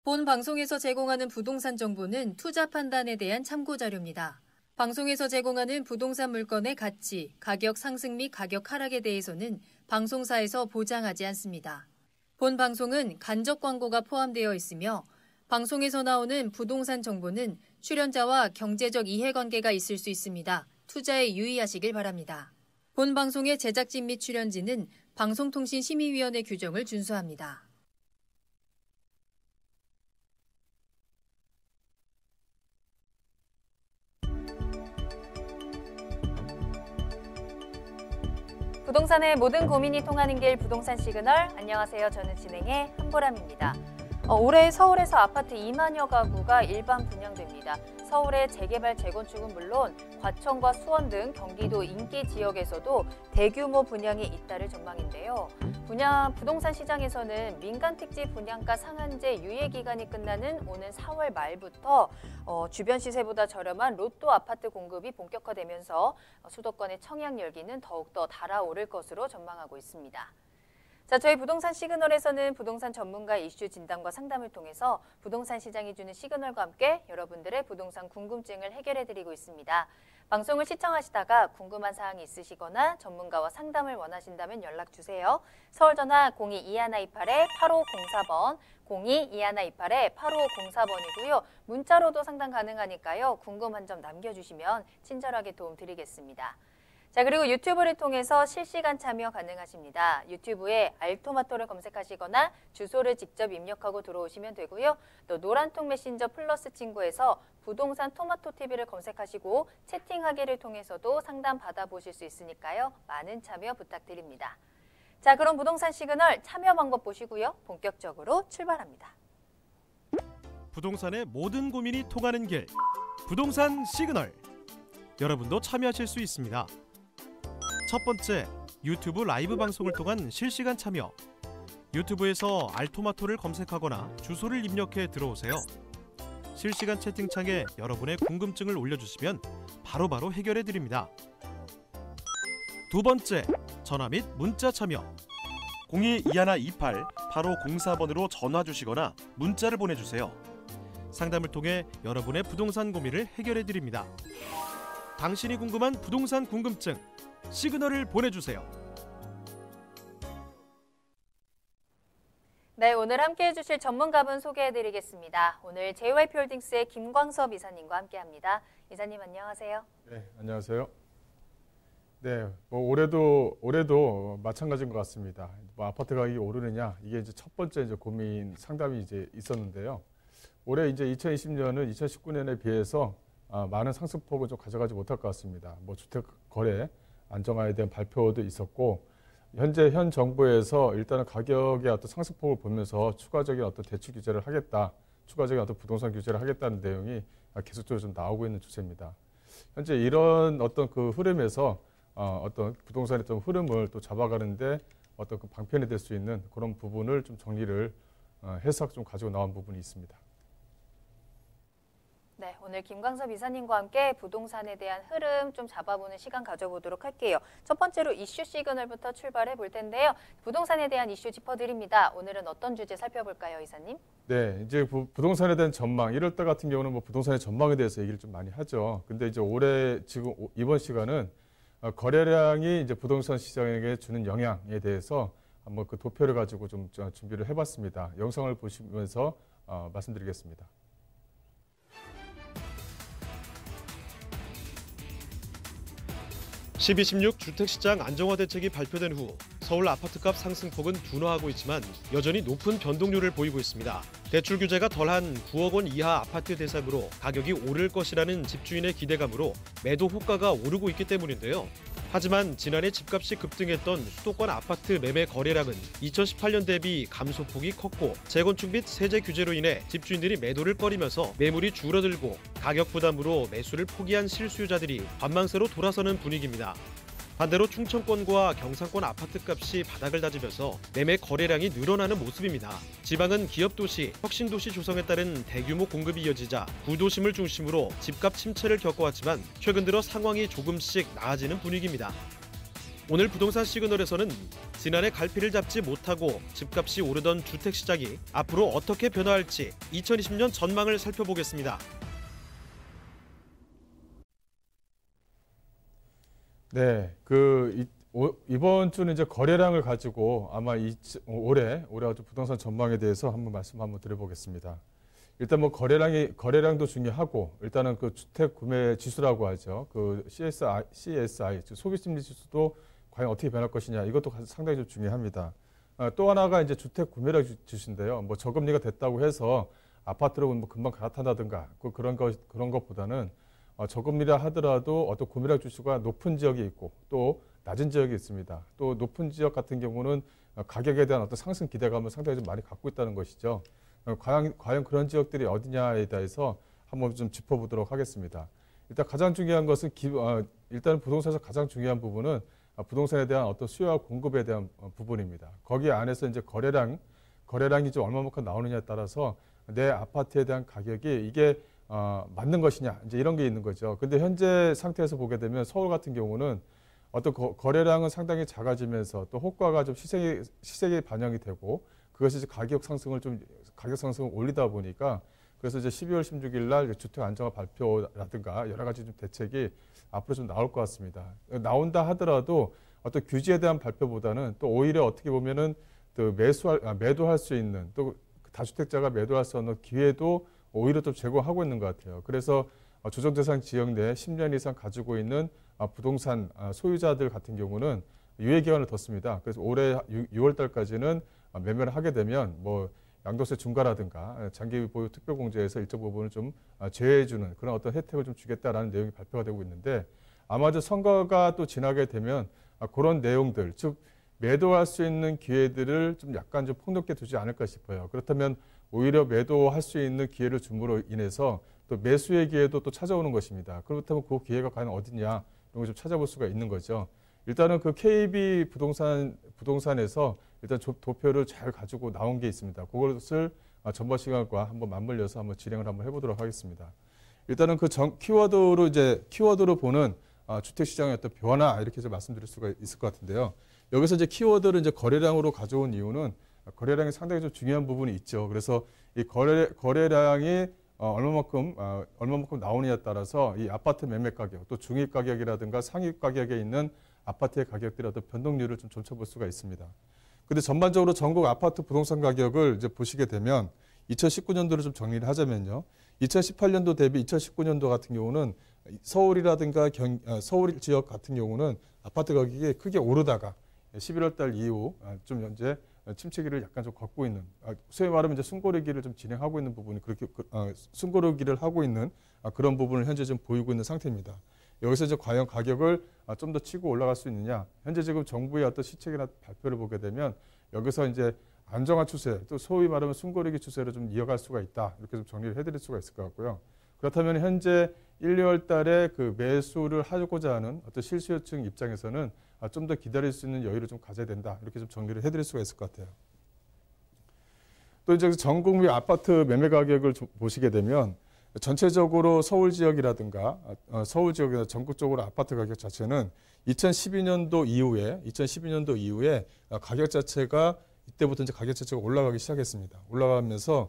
본 방송에서 제공하는 부동산 정보는 투자 판단에 대한 참고 자료입니다. 방송에서 제공하는 부동산 물건의 가치, 가격 상승 및 가격 하락에 대해서는 방송사에서 보장하지 않습니다. 본 방송은 간접 광고가 포함되어 있으며 방송에서 나오는 부동산 정보는 출연자와 경제적 이해관계가 있을 수 있습니다. 투자에 유의하시길 바랍니다. 본 방송의 제작진 및 출연진은 방송통신심의위원회 규정을 준수합니다. 부동산의 모든 고민이 통하는 길 부동산 시그널. 안녕하세요. 저는 진행의 한보람입니다. 올해 서울에서 아파트 2만여 가구가 일반 분양됩니다. 서울의 재개발, 재건축은 물론 과천과 수원 등 경기도 인기 지역에서도 대규모 분양이 잇따를 전망인데요. 부동산 시장에서는 민간 택지 분양가 상한제 유예 기간이 끝나는 오는 4월 말부터 주변 시세보다 저렴한 로또 아파트 공급이 본격화되면서 수도권의 청약 열기는 더욱더 달아오를 것으로 전망하고 있습니다. 자, 저희 부동산 시그널에서는 부동산 전문가 이슈 진단과 상담을 통해서 부동산 시장이 주는 시그널과 함께 여러분들의 부동산 궁금증을 해결해드리고 있습니다. 방송을 시청하시다가 궁금한 사항이 있으시거나 전문가와 상담을 원하신다면 연락주세요. 서울전화 02-2128-8504번, 02-2128-8504번이고요. 문자로도 상담 가능하니까요. 궁금한 점 남겨주시면 친절하게 도움드리겠습니다. 자, 그리고 유튜브를 통해서 실시간 참여 가능하십니다. 유튜브에 알토마토를 검색하시거나 주소를 직접 입력하고 들어오시면 되고요. 또 노란통 메신저 플러스 친구에서 부동산 토마토 TV를 검색하시고 채팅하기를 통해서도 상담 받아보실 수 있으니까요. 많은 참여 부탁드립니다. 자, 그럼 부동산 시그널 참여 방법 보시고요. 본격적으로 출발합니다. 부동산의 모든 고민이 통하는 길, 부동산 시그널. 여러분도 참여하실 수 있습니다. 첫 번째, 유튜브 라이브 방송을 통한 실시간 참여. 유튜브에서 알토마토를 검색하거나 주소를 입력해 들어오세요. 실시간 채팅창에 여러분의 궁금증을 올려주시면 바로바로 해결해 드립니다. 두 번째, 전화 및 문자 참여. 02-2128-8504번으로 전화 주시거나 문자를 보내주세요. 상담을 통해 여러분의 부동산 고민을 해결해 드립니다. 당신이 궁금한 부동산 궁금증, 시그널을 보내주세요. 네, 오늘 함께해 주실 전문가분 소개해드리겠습니다. 오늘 JYP홀딩스의 김광섭 이사님과 함께합니다. 이사님 안녕하세요. 네, 안녕하세요. 네, 올해도 마찬가지인 것 같습니다. 아파트 가격이 오르느냐, 이게 이제 첫 번째 고민 상담이 있었는데요. 올해 2020년은 2019년에 비해서 많은 상승폭을 좀 가져가지 못할 것 같습니다. 주택 거래 안정화에 대한 발표도 있었고, 현 정부에서 일단은 가격의 어떤 상승폭을 보면서 추가적인 어떤 대출 규제를 하겠다, 추가적인 어떤 부동산 규제를 하겠다는 내용이 계속적으로 좀 나오고 있는 추세입니다. 현재 이런 어떤 그 흐름에서 어떤 부동산의 좀 흐름을 또 잡아가는데 어떤 그 방편이 될 수 있는 그런 부분을 좀 정리를 해서 좀 가지고 나온 부분이 있습니다. 네, 오늘 김광섭 이사님과 함께 부동산에 대한 흐름 좀 잡아보는 시간 가져보도록 할게요. 첫 번째로 이슈 시그널부터 출발해 볼 텐데요. 부동산에 대한 이슈 짚어드립니다. 오늘은 어떤 주제 살펴볼까요, 이사님? 네, 이제 부동산에 대한 전망, 1월달 같은 경우는 부동산의 전망에 대해서 얘기를 좀 많이 하죠. 근데 이제 올해 지금 이번 시간은 거래량이 이제 부동산 시장에게 주는 영향에 대해서 한번 그 도표를 가지고 좀 준비를 해봤습니다. 영상을 보시면서 말씀드리겠습니다. 12.16 주택시장 안정화 대책이 발표된 후 서울 아파트값 상승폭은 둔화하고 있지만 여전히 높은 변동률을 보이고 있습니다. 대출 규제가 덜한 9억 원 이하 아파트 대상으로 가격이 오를 것이라는 집주인의 기대감으로 매도 호가가 오르고 있기 때문인데요. 하지만 지난해 집값이 급등했던 수도권 아파트 매매 거래량은 2018년 대비 감소폭이 컸고 재건축 및 세제 규제로 인해 집주인들이 매도를 꺼리면서 매물이 줄어들고 가격 부담으로 매수를 포기한 실수요자들이 관망세로 돌아서는 분위기입니다. 반대로 충청권과 경상권 아파트값이 바닥을 다지면서 매매 거래량이 늘어나는 모습입니다. 지방은 기업도시, 혁신도시 조성에 따른 대규모 공급이 이어지자 구도심을 중심으로 집값 침체를 겪어왔지만 최근 들어 상황이 조금씩 나아지는 분위기입니다. 오늘 부동산 시그널에서는 지난해 갈피를 잡지 못하고 집값이 오르던 주택 시장이 앞으로 어떻게 변화할지 2020년 전망을 살펴보겠습니다. 네, 이번 주는 이제 거래량을 가지고 아마 올해 아주 부동산 전망에 대해서 말씀 한번 드려보겠습니다. 일단 뭐 거래량도 중요하고 일단은 그 주택 구매 지수라고 하죠. 그 CSI 소비심리 지수도 과연 어떻게 변할 것이냐 이것도 상당히 좀 중요합니다. 또 하나가 이제 주택 구매량 지수인데요. 뭐 저금리가 됐다고 해서 아파트로 뭐 금방 갈아탄다든가 그런 것보다는 저금리라 하더라도 어떤 구매량 지수가 높은 지역이 있고 또 낮은 지역이 있습니다. 또 높은 지역 같은 경우는 가격에 대한 어떤 상승 기대감을 상당히 좀 많이 갖고 있다는 것이죠. 과연 그런 지역들이 어디냐에 대해서 한번 좀 짚어보도록 하겠습니다. 일단 가장 중요한 것은 일단 부동산에서 가장 중요한 부분은 부동산에 대한 어떤 수요와 공급에 대한 부분입니다. 거기 안에서 이제 거래량이 좀 얼마만큼 나오느냐에 따라서 내 아파트에 대한 가격이 이게 맞는 것이냐 이제 이런 게 있는 거죠. 근데 현재 상태에서 보게 되면 서울 같은 경우는 어떤 거래량은 상당히 작아지면서 또 호가가 좀 시세에 반영이 되고 그것이 이제 가격 상승을 올리다 보니까 그래서 이제 12월 16일 날 주택 안정화 발표라든가 여러 가지 좀 대책이 앞으로 좀 나올 것 같습니다. 나온다 하더라도 어떤 규제에 대한 발표보다는 또 오히려 어떻게 보면은 또 매도할 수 있는 또 다주택자가 매도할 수 있는 기회도 오히려 좀 제공하고 있는 것 같아요. 그래서 조정대상 지역 내에 10년 이상 가지고 있는 부동산 소유자들 같은 경우는 유예 기간을 뒀습니다. 그래서 올해 6월 달까지는 매매를 하게 되면 뭐 양도세 중과라든가 장기 보유 특별공제에서 일정 부분을 좀 제외해주는 그런 어떤 혜택을 좀 주겠다라는 내용이 발표가 되고 있는데 아마 선거가 또 지나게 되면 그런 내용들 즉 매도할 수 있는 기회들을 좀 약간 좀 폭넓게 두지 않을까 싶어요. 그렇다면 오히려 매도할 수 있는 기회를 줌으로 인해서 또 매수의 기회도 또 찾아오는 것입니다. 그렇다면 그 기회가 과연 어디냐 이런 걸 좀 찾아볼 수가 있는 거죠. 일단은 그 KB 부동산에서 일단 도표를 잘 가지고 나온 게 있습니다. 그것을 전번 시간과 한번 맞물려서 한번 진행을 한번 해보도록 하겠습니다. 일단은 그 키워드로 보는 주택 시장의 어떤 변화 이렇게 해서 말씀드릴 수가 있을 것 같은데요. 여기서 이제 키워드를 이제 거래량으로 가져온 이유는 거래량이 상당히 좀 중요한 부분이 있죠. 그래서 이 거래량이 얼마만큼 나오느냐에 따라서 이 아파트 매매 가격, 또 중위 가격이라든가 상위 가격에 있는 아파트의 가격들의 어떤 변동률을 좀 점쳐볼 수가 있습니다. 근데 전반적으로 전국 아파트 부동산 가격을 이제 보시게 되면 2019년도를 좀 정리를 하자면요. 2018년도 대비 2019년도 같은 경우는 서울이라든가 서울 지역 같은 경우는 아파트 가격이 크게 오르다가 11월 달 이후 좀 현재 침체기를 약간 좀 걷고 있는, 소위 말하면 이제 숨고르기를 좀 진행하고 있는 부분이 그렇게 숨고르기를 하고 있는 그런 부분을 현재 좀 보이고 있는 상태입니다. 여기서 이제 과연 가격을 좀 더 치고 올라갈 수 있느냐? 현재 지금 정부의 어떤 시책이나 발표를 보게 되면 여기서 이제 안정화 추세, 또 소위 말하면 숨고르기 추세를 좀 이어갈 수가 있다. 이렇게 좀 정리를 해드릴 수가 있을 것 같고요. 그렇다면 현재 1, 2월 달에 그 매수를 하고자 하는 어떤 실수요층 입장에서는 좀 더 기다릴 수 있는 여유를 좀 가져야 된다. 이렇게 좀 정리를 해드릴 수가 있을 것 같아요. 또 이제 전국민 아파트 매매 가격을 보시게 되면 전체적으로 서울 지역이라든가 전국적으로 아파트 가격 자체는 2012년도 이후에 가격 자체가 이때부터 이제 가격 자체가 올라가기 시작했습니다. 올라가면서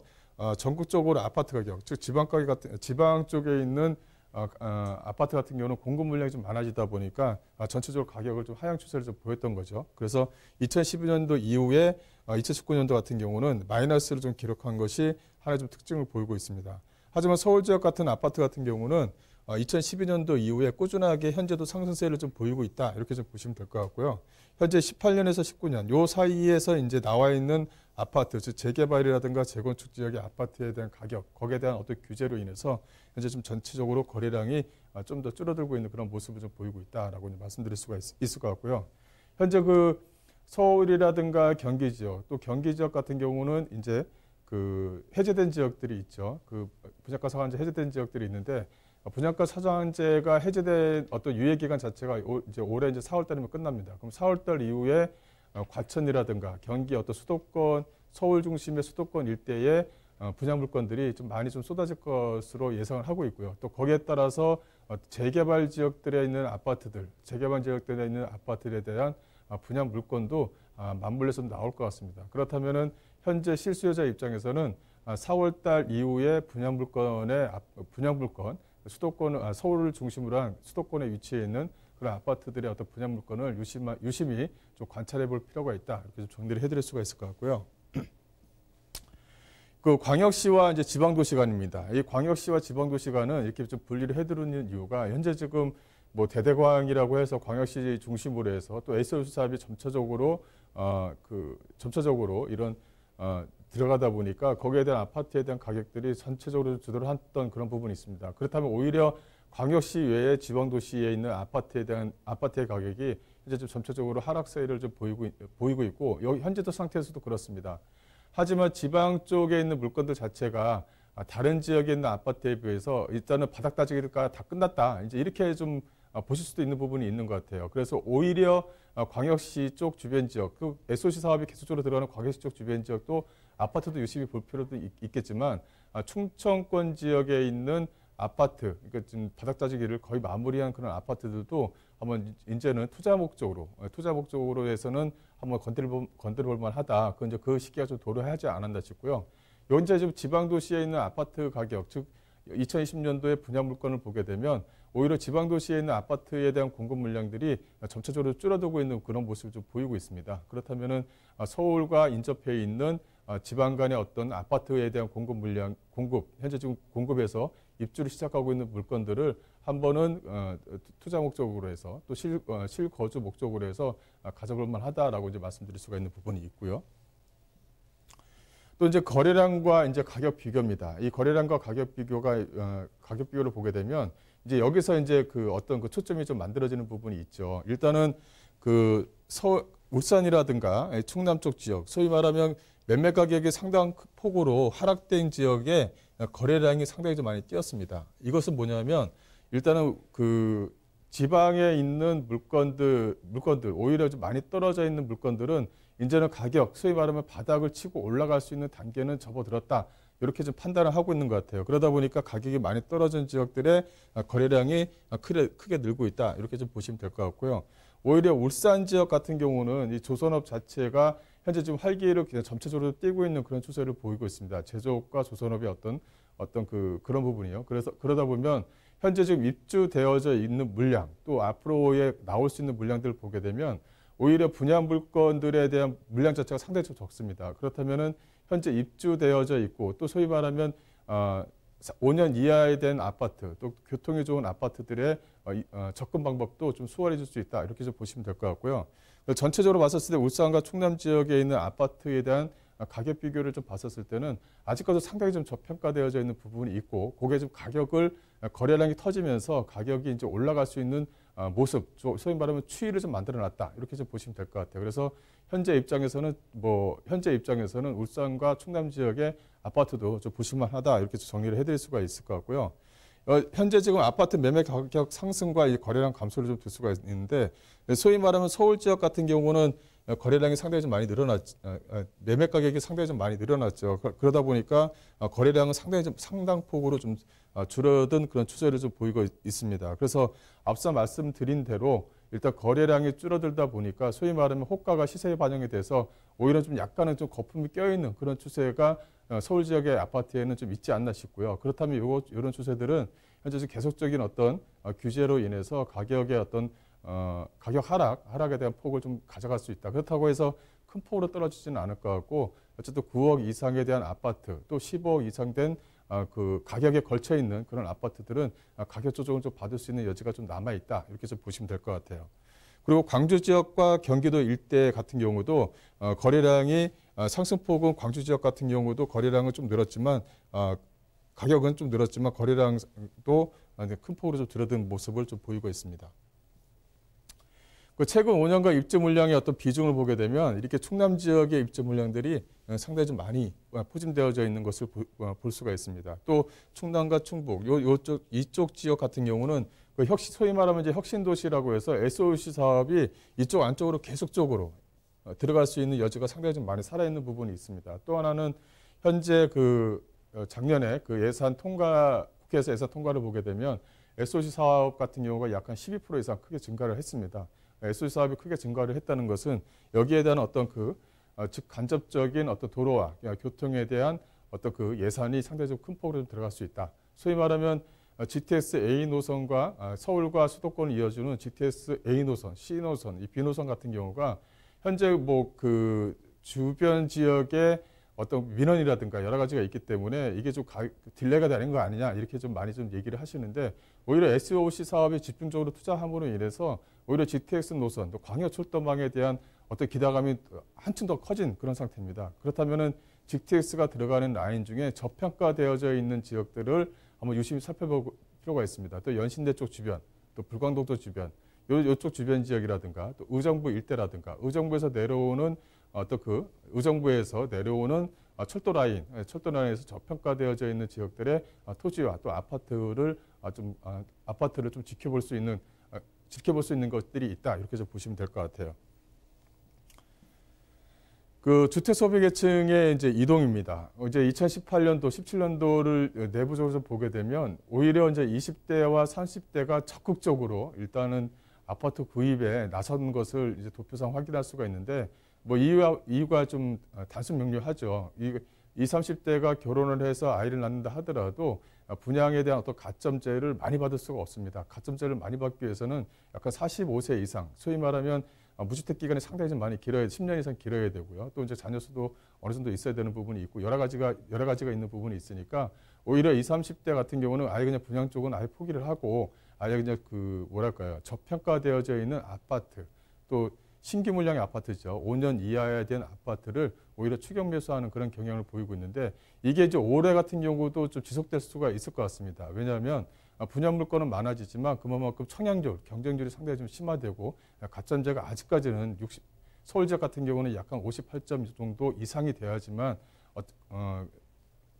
전국적으로 아파트 가격, 즉 지방 쪽에 있는 아파트 같은 경우는 공급 물량이 좀 많아지다 보니까 전체적으로 가격을 좀 하향 추세를 좀 보였던 거죠. 그래서 2012년도 이후에 2019년도 같은 경우는 마이너스를 좀 기록한 것이 하나의 좀 특징을 보이고 있습니다. 하지만 서울 지역 같은 아파트 같은 경우는 2012년도 이후에 꾸준하게 현재도 상승세를 좀 보이고 있다. 이렇게 좀 보시면 될 것 같고요. 현재 18년에서 19년 요 사이에서 이제 나와 있는 아파트, 즉 재개발이라든가 재건축 지역의 아파트에 대한 가격, 거기에 대한 어떤 규제로 인해서 현재 좀 전체적으로 거래량이 좀 더 줄어들고 있는 그런 모습을 좀 보이고 있다라고 말씀드릴 수가 있을 것 같고요. 현재 그 서울이라든가 경기 지역, 또 경기 지역 같은 경우는 이제 그 해제된 지역들이 있죠. 그 분양가 상한제 해제된 지역들이 있는데 분양가 상한제가 해제된 어떤 유예 기간 자체가 이제 올해 이제 4월 달이면 끝납니다. 그럼 4월 달 이후에 과천이라든가 경기 어떤 수도권, 서울 중심의 수도권 일대에 분양 물건들이 좀 많이 좀 쏟아질 것으로 예상을 하고 있고요. 또 거기에 따라서 재개발 지역들에 있는 아파트들에 대한 분양 물건도 맞물려서 나올 것 같습니다. 그렇다면은 현재 실수요자 입장에서는 4월 달 이후에 분양물건 수도권 서울을 중심으로 한 수도권에 위치해 있는 그런 아파트들의 어떤 분양물건을 유심히 좀 관찰해 볼 필요가 있다. 이렇게 좀 정리를 해드릴 수가 있을 것 같고요. 그 광역시와 이제 지방도시 간입니다. 이 광역시와 지방도시 간은 이렇게 좀 분리를 해두는 이유가 현재 지금 뭐 대대광이라고 해서 광역시 중심으로 해서 또 SOC 사업이 점차적으로 이런 들어가다 보니까 거기에 대한 아파트에 대한 가격들이 전체적으로 주도를 했던 그런 부분이 있습니다. 그렇다면 오히려 광역시 외에 지방도시에 있는 아파트의 가격이 이제 좀 전체적으로 하락세를 좀 보이고 있고 여기 현재도 상태에서도 그렇습니다. 하지만 지방 쪽에 있는 물건들 자체가 다른 지역에 있는 아파트에 비해서 일단은 바닥 따지기가 다 끝났다. 이제 이렇게 좀 보실 수도 있는 부분이 있는 것 같아요. 그래서 오히려 광역시 쪽 주변 지역, 그 SOC 사업이 계속적으로 들어가는 광역시 쪽 주변 지역도 아파트도 유심히 볼 필요도 있겠지만 충청권 지역에 있는 아파트, 그러니까 지금 바닥 따지기를 거의 마무리한 그런 아파트들도 한번 이제는 투자 목적으로 해서는 한번 건드려볼 만하다. 그건 이제 그 시기가 좀 도래하지 않았나 싶고요. 현재 지금 지방도시에 있는 아파트 가격, 즉 2020년도에 분양 물건을 보게 되면 오히려 지방도시에 있는 아파트에 대한 공급 물량들이 점차적으로 줄어들고 있는 그런 모습을 좀 보이고 있습니다. 그렇다면은 서울과 인접해 있는 지방 간의 어떤 아파트에 대한 현재 지금 공급에서 입주를 시작하고 있는 물건들을 한 번은 투자 목적으로 해서 또 실거주 목적으로 해서 가져볼 만하다라고 이제 말씀드릴 수가 있는 부분이 있고요. 또 이제 거래량과 이제 가격 비교입니다. 이 거래량과 가격 비교를 보게 되면 이제 여기서 이제 그 어떤 그 초점이 좀 만들어지는 부분이 있죠. 일단은 그 울산이라든가 충남 쪽 지역, 소위 말하면 매매 가격이 상당 폭으로 하락된 지역에 거래량이 상당히 좀 많이 뛰었습니다. 이것은 뭐냐면 일단은 그 지방에 있는 물건들 오히려 좀 많이 떨어져 있는 물건들은 이제는 가격, 소위 말하면 바닥을 치고 올라갈 수 있는 단계는 접어들었다. 이렇게 좀 판단을 하고 있는 것 같아요. 그러다 보니까 가격이 많이 떨어진 지역들의 거래량이 크게 늘고 있다. 이렇게 좀 보시면 될 것 같고요. 오히려 울산 지역 같은 경우는 이 조선업 자체가 현재 지금 활기를 그냥 전체적으로 띄고 있는 그런 추세를 보이고 있습니다. 제조업과 조선업의 어떤 그런 부분이요. 그래서 그러다 보면 현재 지금 입주되어져 있는 물량, 또 앞으로에 나올 수 있는 물량들을 보게 되면 오히려 분양 물건들에 대한 물량 자체가 상당히 좀 적습니다. 그렇다면은 현재 입주되어져 있고 또 소위 말하면 5년 이하에 된 아파트, 또 교통이 좋은 아파트들의 접근 방법도 좀 수월해질 수 있다. 이렇게 좀 보시면 될 것 같고요. 전체적으로 봤었을 때 울산과 충남 지역에 있는 아파트에 대한 가격 비교를 좀 봤었을 때는 아직까지 상당히 좀 저평가되어져 있는 부분이 있고, 그게 좀 거래량이 터지면서 가격이 이제 올라갈 수 있는 모습, 소위 말하면 추이를 좀 만들어놨다. 이렇게 좀 보시면 될 것 같아요. 그래서 현재 입장에서는 울산과 충남 지역의 아파트도 좀 보실만하다. 이렇게 정리를 해드릴 수가 있을 것 같고요. 현재 지금 아파트 매매 가격 상승과 이 거래량 감소를 좀 둘 수가 있는데, 소위 말하면 서울 지역 같은 경우는 거래량이 상당히 좀 많이 매매 가격이 상당히 좀 많이 늘어났죠. 그러다 보니까 거래량은 상당폭으로 좀 줄어든 그런 추세를 좀 보이고 있습니다. 그래서 앞서 말씀드린 대로 일단 거래량이 줄어들다 보니까 소위 말하면 호가가 시세에 반영이 돼서 오히려 좀 약간은 좀 거품이 껴있는 그런 추세가 서울 지역의 아파트에는 좀 있지 않나 싶고요. 그렇다면 이런 추세들은 현재 계속적인 어떤 규제로 인해서 가격의 어떤 가격 하락에 대한 폭을 좀 가져갈 수 있다. 그렇다고 해서 큰 폭으로 떨어지지는 않을 것 같고, 어쨌든 9억 이상에 대한 아파트, 또 15억 이상 된 그 가격에 걸쳐 있는 그런 아파트들은 가격 조정을 좀 받을 수 있는 여지가 좀 남아 있다. 이렇게 좀 보시면 될 것 같아요. 그리고 광주 지역과 경기도 일대 같은 경우도 거래량이 상승폭은 광주 지역 같은 경우도 거래량은 좀 늘었지만 가격은 좀 늘었지만 거래량도 큰 폭으로 좀 줄어든 모습을 좀 보이고 있습니다. 최근 5년간 입주 물량의 어떤 비중을 보게 되면 이렇게 충남 지역의 입주 물량들이 상당히 좀 많이 포진되어져 있는 것을 볼 수가 있습니다. 또 충남과 충북 이쪽 지역 같은 경우는 소위 말하면 이제 혁신도시라고 해서 SOC 사업이 이쪽 안쪽으로 계속적으로 들어갈 수 있는 여지가 상당히 좀 많이 살아있는 부분이 있습니다. 또 하나는 현재 작년에 국회에서 예산 통과를 보게 되면 SOC 사업 같은 경우가 약 한 12% 이상 크게 증가를 했습니다. SOC 사업이 크게 증가를 했다는 것은 여기에 대한 어떤 즉 간접적인 어떤 도로와 교통에 대한 어떤 그 예산이 상대적으로 큰 폭으로 들어갈 수 있다. 소위 말하면 GTX A 노선과 서울과 수도권을 이어주는 GTX A 노선, C 노선, 이 B 노선 같은 경우가 현재 뭐 그 주변 지역에 어떤 민원이라든가 여러 가지가 있기 때문에 이게 좀 딜레이가 되는 거 아니냐 이렇게 좀 많이 좀 얘기를 하시는데 오히려 SOC 사업에 집중적으로 투자함으로 인해서 오히려 GTX 노선, 또 광역철도망에 대한 어떤 기대감이 한층 더 커진 그런 상태입니다. 그렇다면은 GTX가 들어가는 라인 중에 저평가되어져 있는 지역들을 한번 유심히 살펴볼 필요가 있습니다. 또 연신대 쪽 주변, 또 불광동 쪽 주변, 이쪽 주변 지역이라든가 또 의정부 일대라든가 의정부에서 내려오는 의정부에서 내려오는 철도 라인에서 저평가되어져 있는 지역들의 토지와 또 아파트를 좀 지켜볼 수 있는 것들이 있다 이렇게 좀 보시면 될 것 같아요. 그 주택 소비 계층의 이제 이동입니다. 이제 2018년도, 17년도를 내부적으로 좀 보게 되면 오히려 이제 20대와 30대가 적극적으로 일단은 아파트 구입에 나선 것을 이제 도표상 확인할 수가 있는데 뭐 이유가 좀 단순 명료하죠. 20, 30대가 결혼을 해서 아이를 낳는다 하더라도 분양에 대한 어떤 가점제를 많이 받을 수가 없습니다. 가점제를 많이 받기 위해서는 약간 45세 이상, 소위 말하면 무주택 기간이 상당히 좀 많이 길어야 10년 이상 길어야 되고요. 또 이제 자녀 수도 어느 정도 있어야 되는 부분이 있고 여러 가지가 있는 부분이 있으니까 오히려 20, 30대 같은 경우는 아예 그냥 분양 쪽은 아예 포기를 하고 아예 그냥 저평가되어져 있는 아파트 또 신규 물량의 아파트죠. 5년 이하에 대한 아파트를 오히려 추격 매수하는 그런 경향을 보이고 있는데 이게 이제 올해 같은 경우도 좀 지속될 수가 있을 것 같습니다. 왜냐하면 분양 물건은 많아지지만 그만큼 청약률, 경쟁률이 상당히 좀 심화되고 가점제가 아직까지는 서울 지역 같은 경우는 약간 58점 정도 이상이 돼야지만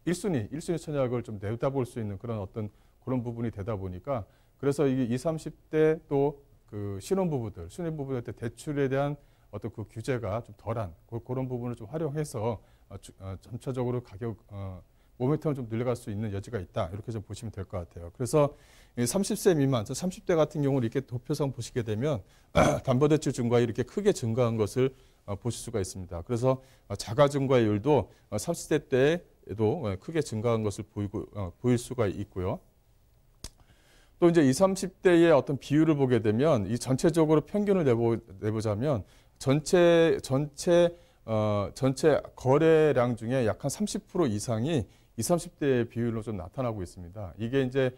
1순위 청약을 좀 내다볼 수 있는 그런 부분이 되다 보니까 그래서 이게 20, 30대 또 그 신혼부부들, 대출에 대한 어떤 그 규제가 좀 덜한 그런 부분을 좀 활용해서 점차적으로 가격 모멘텀을 좀 늘려갈 수 있는 여지가 있다. 이렇게 좀 보시면 될 것 같아요. 그래서 30세 미만, 30대 같은 경우는 이렇게 도표상 보시게 되면 담보대출 증가율이 이렇게 크게 증가한 것을 보실 수가 있습니다. 그래서 자가 증가율도 30대 때에도 크게 증가한 것을 보일 수가 있고요. 또 이제 20, 30대의 어떤 비율을 보게 되면 이 전체적으로 평균을 내보자면 전체 거래량 중에 약 한 30% 이상이 20, 30대의 비율로 좀 나타나고 있습니다. 이게 이제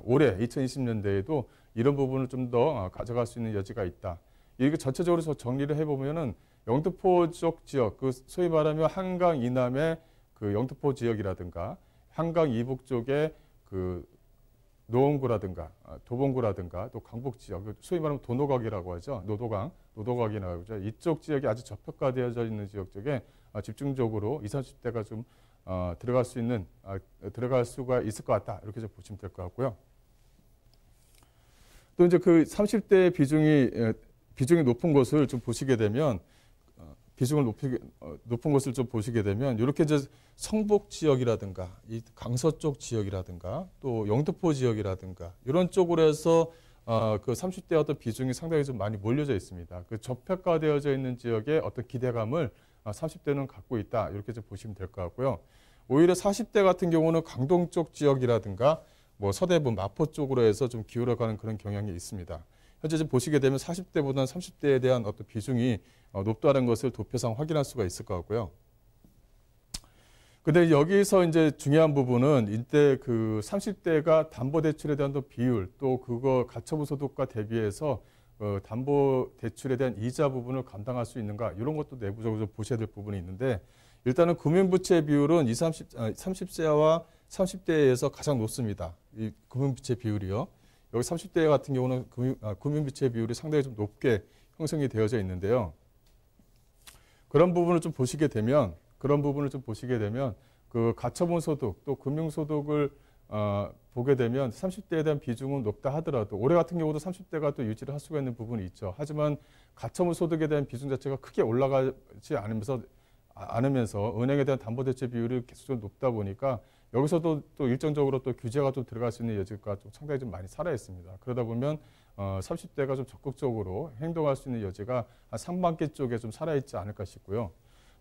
올해 2020년대에도 이런 부분을 좀 더 가져갈 수 있는 여지가 있다. 이게 전체적으로 정리를 해보면은 영등포 쪽 지역, 그 소위 말하면 한강 이남의 그 영등포 지역이라든가 한강 이북 쪽에 그 노원구라든가 도봉구라든가 또 강북 지역, 소위 말하면 도노각이라고 하죠. 노도각이라고 하죠. 이쪽 지역이 아주 저평가되어져 있는 지역 쪽에 집중적으로 20, 30대가 좀 들어갈 수가 있을 것 같다. 이렇게 좀 보시면 될 것 같고요. 또 이제 그 30대 비중이 높은 것을 좀 보시게 되면 높은 것을 좀 보시게 되면 이렇게 이제 성북 지역이라든가 이 강서 쪽 지역이라든가 또 영등포 지역이라든가 이런 쪽으로 해서 그 30대 어떤 비중이 상당히 좀 많이 몰려져 있습니다. 그 저평가되어져 있는 지역의 어떤 기대감을 30대는 갖고 있다. 이렇게 좀 보시면 될 것 같고요. 오히려 40대 같은 경우는 강동 쪽 지역이라든가 뭐 서대문, 마포 쪽으로 해서 좀 기울어가는 그런 경향이 있습니다. 현재 지금 보시게 되면 40대보다는 30대에 대한 어떤 비중이 높다는 것을 도표상 확인할 수가 있을 것 같고요. 근데 여기서 이제 중요한 부분은 이때 그 30대가 담보대출에 대한 또 비율 또 그거 가처분 소득과 대비해서 담보대출에 대한 이자 부분을 감당할 수 있는가 이런 것도 내부적으로 좀 보셔야 될 부분이 있는데 일단은 금융부채 비율은 30세와 30대에서 가장 높습니다. 이 금융부채 비율이요. 여기 30대 같은 경우는 금융부채 비율이 상당히 좀 높게 형성이 되어져 있는데요. 그런 부분을 좀 보시게 되면 그 가처분 소득 또 금융소득을 보게 되면 30대에 대한 비중은 높다 하더라도 올해 같은 경우도 30대가 또 유지를 할 수가 있는 부분이 있죠. 하지만 가처분 소득에 대한 비중 자체가 크게 올라가지 않으면서 은행에 대한 담보대출 비율이 계속적으로 높다 보니까 여기서도 또 일정적으로 또 규제가 좀 들어갈 수 있는 여지가 좀 상당히 좀 많이 살아 있습니다. 그러다 보면 30대가 좀 적극적으로 행동할 수 있는 여지가 한 상반기 쪽에 좀 살아 있지 않을까 싶고요.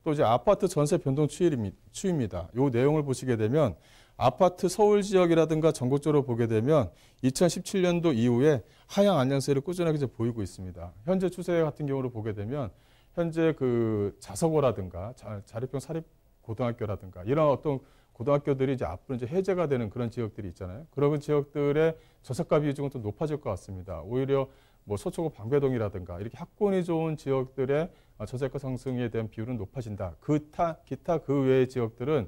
또 이제 아파트 전세 변동 추이입니다. 이 내용을 보시게 되면 아파트 서울 지역이라든가 전국적으로 보게 되면 2017년도 이후에 하향 안정세를 꾸준하게 이제 보이고 있습니다. 현재 추세 같은 경우를 보게 되면 현재 그 자서고라든가 자립형 사립 고등학교라든가 이런 어떤 고등학교들이 이제 앞으로 이제 해제가 되는 그런 지역들이 있잖아요. 그런 지역들의 저서가 비중은 좀 높아질 것 같습니다. 오히려 뭐 서초구 방배동이라든가 이렇게 학군이 좋은 지역들의 저세가 상승에 대한 비율은 높아진다. 기타 그 외의 지역들은